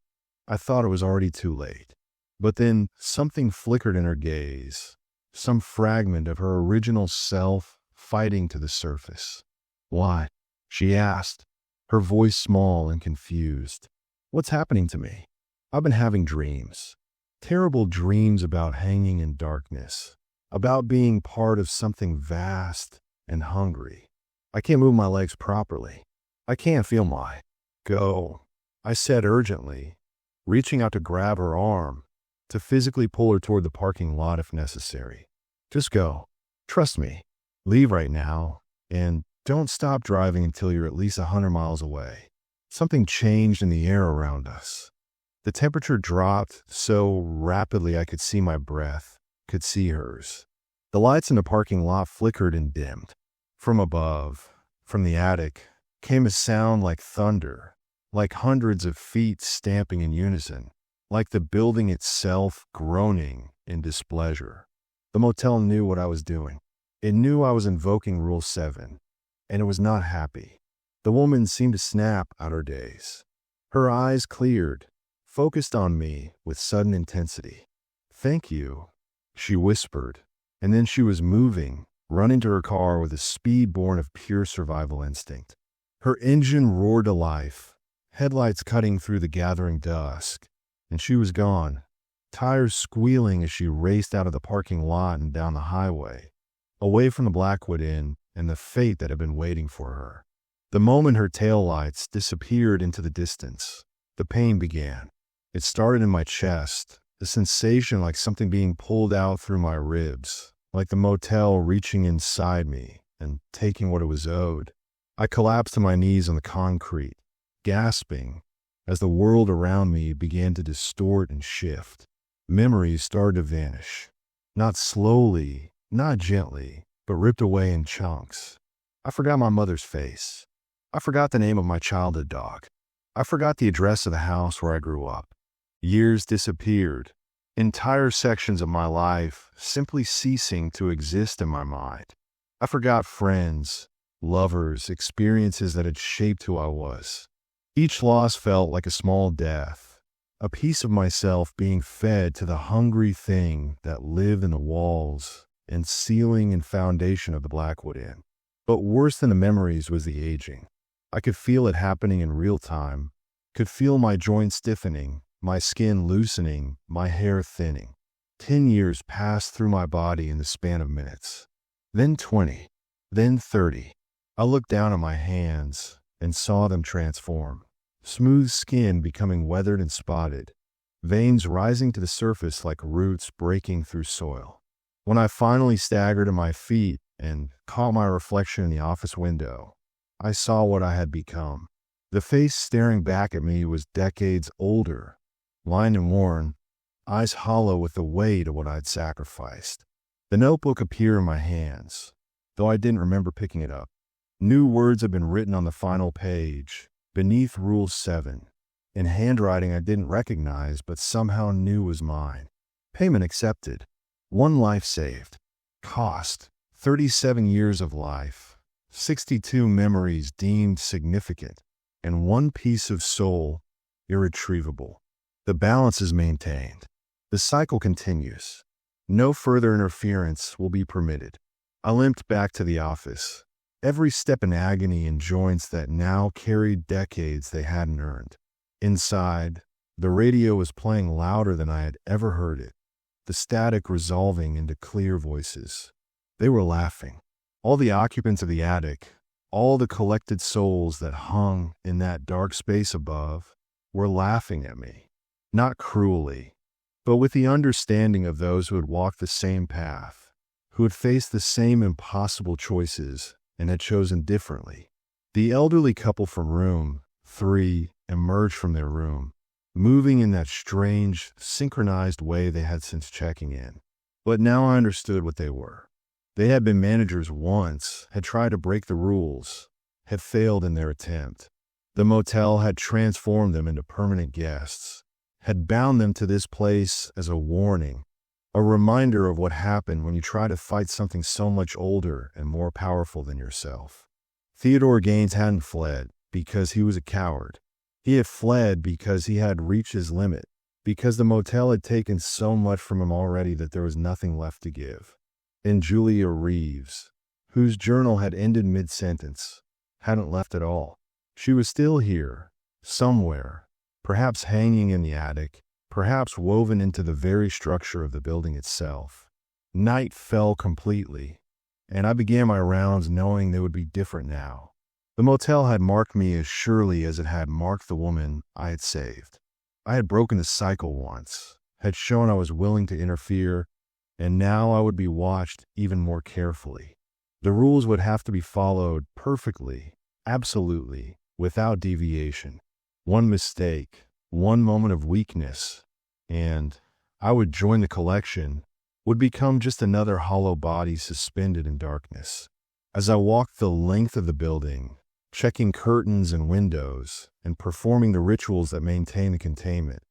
I thought it was already too late. But then something flickered in her gaze, some fragment of her original self fighting to the surface. "Why?" she asked, her voice small and confused. "What's happening to me? I've been having dreams. Terrible dreams about hanging in darkness, about being part of something vast and hungry. I can't move my legs properly. I can't feel my..." "Go," I said urgently, reaching out to grab her arm, to physically pull her toward the parking lot if necessary. "Just go. Trust me. Leave right now, and don't stop driving until you're at least 100 miles away." Something changed in the air around us. The temperature dropped so rapidly I could see my breath, could see hers. The lights in the parking lot flickered and dimmed. From above, from the attic, came a sound like thunder, like hundreds of feet stamping in unison, like the building itself groaning in displeasure. The motel knew what I was doing. It knew I was invoking Rule 7, and it was not happy. The woman seemed to snap out her daze. Her eyes cleared, focused on me with sudden intensity. "Thank you," she whispered, and then she was moving, running to her car with a speed born of pure survival instinct. Her engine roared to life, headlights cutting through the gathering dusk, and she was gone, tires squealing as she raced out of the parking lot and down the highway, away from the Blackwood Inn and the fate that had been waiting for her. The moment her taillights disappeared into the distance, the pain began. It started in my chest, a sensation like something being pulled out through my ribs, like the motel reaching inside me and taking what it was owed. I collapsed to my knees on the concrete, gasping as the world around me began to distort and shift. Memories started to vanish, not slowly, not gently, but ripped away in chunks. I forgot my mother's face. I forgot the name of my childhood dog. I forgot the address of the house where I grew up. Years disappeared, entire sections of my life simply ceasing to exist in my mind. I forgot friends, lovers, experiences that had shaped who I was. Each loss felt like a small death, a piece of myself being fed to the hungry thing that lived in the walls and ceiling and foundation of the Blackwood Inn. But worse than the memories was the aging. I could feel it happening in real time, could feel my joints stiffening, my skin loosening, my hair thinning. 10 years passed through my body in the span of minutes. Then 20, then 30. I looked down at my hands and saw them transform. Smooth skin becoming weathered and spotted, veins rising to the surface like roots breaking through soil. When I finally staggered to my feet and caught my reflection in the office window, I saw what I had become. The face staring back at me was decades older, lined and worn, eyes hollow with the weight of what I'd sacrificed. The notebook appeared in my hands, though I didn't remember picking it up. New words had been written on the final page, beneath Rule 7, in handwriting I didn't recognize but somehow knew was mine. Payment accepted. 1 life saved. Cost: 37 years of life, 62 memories deemed significant, and 1 piece of soul irretrievable. The balance is maintained. The cycle continues. No further interference will be permitted. I limped back to the office, every step in agony in joints that now carried decades they hadn't earned. Inside, the radio was playing louder than I had ever heard it, the static resolving into clear voices. They were laughing. All the occupants of the attic, all the collected souls that hung in that dark space above, were laughing at me. Not cruelly, but with the understanding of those who had walked the same path, who had faced the same impossible choices and had chosen differently. The elderly couple from room 3 emerged from their room, moving in that strange, synchronized way they had since checking in. But now I understood what they were. They had been managers once, had tried to break the rules, had failed in their attempt. The motel had transformed them into permanent guests, had bound them to this place as a warning, a reminder of what happened when you try to fight something so much older and more powerful than yourself. Theodore Gaines hadn't fled because he was a coward. He had fled because he had reached his limit, because the motel had taken so much from him already that there was nothing left to give. And Julia Reeves, whose journal had ended mid-sentence, hadn't left at all. She was still here, somewhere, perhaps hanging in the attic, perhaps woven into the very structure of the building itself. Night fell completely, and I began my rounds knowing they would be different now. The motel had marked me as surely as it had marked the woman I had saved. I had broken the cycle once, had shown I was willing to interfere, and now I would be watched even more carefully. The rules would have to be followed perfectly, absolutely, without deviation. One mistake, one moment of weakness, and I would join the collection, would become just another hollow body suspended in darkness. As I walked the length of the building, checking curtains and windows, and performing the rituals that maintain the containment,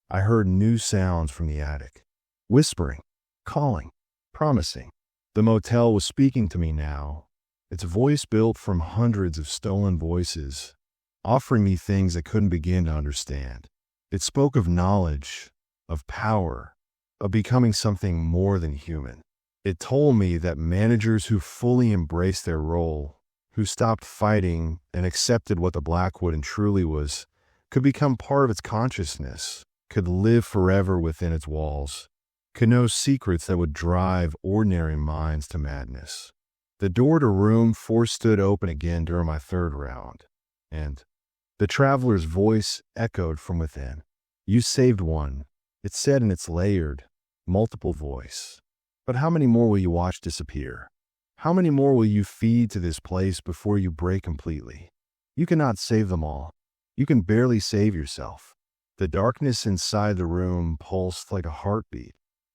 I heard new sounds from the attic. Whispering, calling, promising. The motel was speaking to me now, its voice built from hundreds of stolen voices, offering me things I couldn't begin to understand. It spoke of knowledge, of power, of becoming something more than human. It told me that managers who fully embraced their role, who stopped fighting and accepted what the Blackwood and truly was, could become part of its consciousness, could live forever within its walls, could know secrets that would drive ordinary minds to madness. The door to room 4 stood open again during my third round, and the traveler's voice echoed from within. "You saved one," it said in its layered, multiple voice. "But how many more will you watch disappear? How many more will you feed to this place before you break completely? You cannot save them all. You can barely save yourself." The darkness inside the room pulsed like a heartbeat,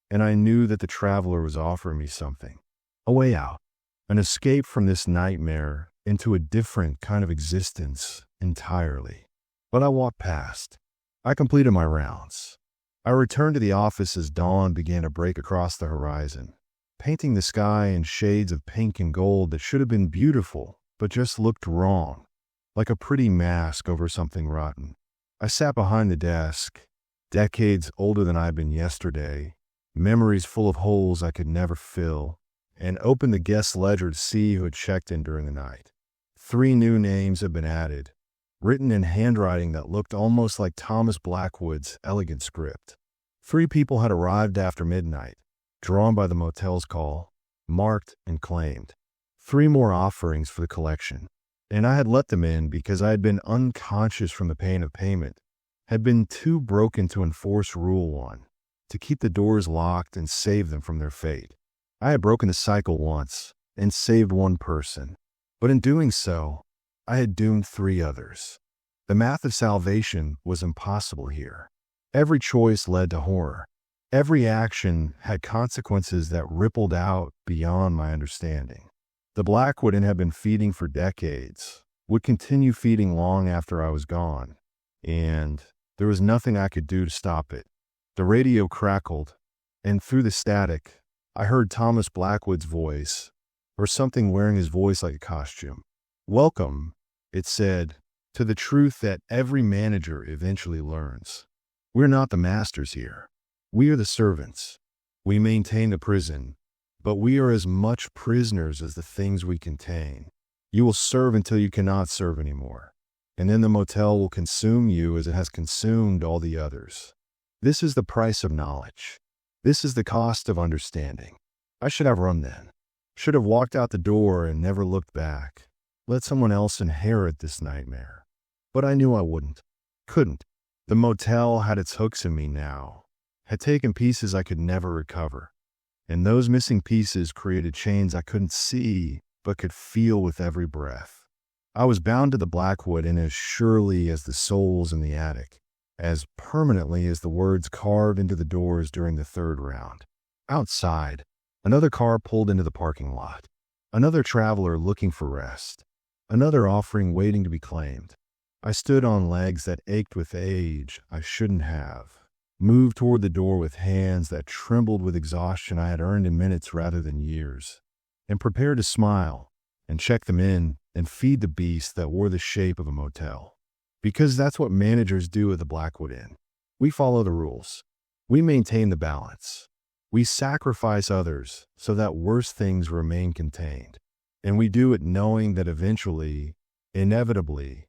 and I knew that the traveler was offering me something. A way out. An escape from this nightmare into a different kind of existence entirely. But I walked past. I completed my rounds. I returned to the office as dawn began to break across the horizon, painting the sky in shades of pink and gold that should have been beautiful, but just looked wrong, like a pretty mask over something rotten. I sat behind the desk, decades older than I'd been yesterday, memories full of holes I could never fill, and opened the guest ledger to see who had checked in during the night. 3 new names had been added, written in handwriting that looked almost like Thomas Blackwood's elegant script. 3 people had arrived after midnight, drawn by the motel's call, marked and claimed. 3 more offerings for the collection, and I had let them in because I had been unconscious from the pain of payment, had been too broken to enforce Rule 1, to keep the doors locked and save them from their fate. I had broken the cycle once and saved 1 person, but in doing so, I had doomed 3 others. The math of salvation was impossible here. Every choice led to horror. Every action had consequences that rippled out beyond my understanding. The Blackwood had been feeding for decades, would continue feeding long after I was gone, and there was nothing I could do to stop it. The radio crackled, and through the static, I heard Thomas Blackwood's voice, or something wearing his voice like a costume. "Welcome," it said, "to the truth that every manager eventually learns. We're not the masters here. We are the servants. We maintain the prison, but we are as much prisoners as the things we contain. You will serve until you cannot serve anymore, and then the motel will consume you as it has consumed all the others. This is the price of knowledge. This is the cost of understanding. I should have run then. Should have walked out the door and never looked back. Let someone else inherit this nightmare. But I knew I wouldn't. Couldn't. The motel had its hooks in me now, had taken pieces I could never recover. And those missing pieces created chains I couldn't see, but could feel with every breath. I was bound to the Blackwood in as surely as the souls in the attic, as permanently as the words carved into the doors during the third round. Outside, another car pulled into the parking lot. Another traveler looking for rest. Another offering waiting to be claimed. I stood on legs that ached with age I shouldn't have, moved toward the door with hands that trembled with exhaustion I had earned in minutes rather than years, and prepared to smile and check them in and feed the beast that wore the shape of a motel. Because that's what managers do at the Blackwood Inn. We follow the rules. We maintain the balance. We sacrifice others so that worse things remain contained. And we do it knowing that eventually, inevitably,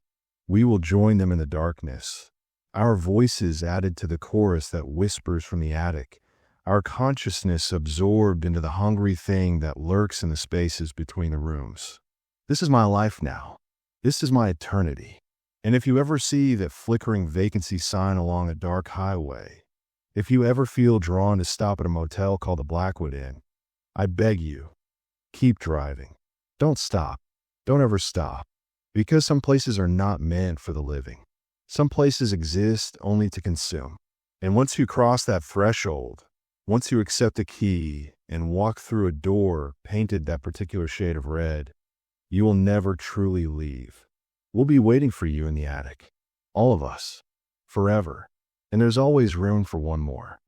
we will join them in the darkness. Our voices added to the chorus that whispers from the attic. Our consciousness absorbed into the hungry thing that lurks in the spaces between the rooms. This is my life now. This is my eternity. And if you ever see that flickering vacancy sign along a dark highway, if you ever feel drawn to stop at a motel called the Blackwood Inn, I beg you, keep driving. Don't stop. Don't ever stop. Because some places are not meant for the living. Some places exist only to consume. And once you cross that threshold, once you accept a key and walk through a door painted that particular shade of red, you will never truly leave. We'll be waiting for you in the attic. All of us. Forever. And there's always room for one more.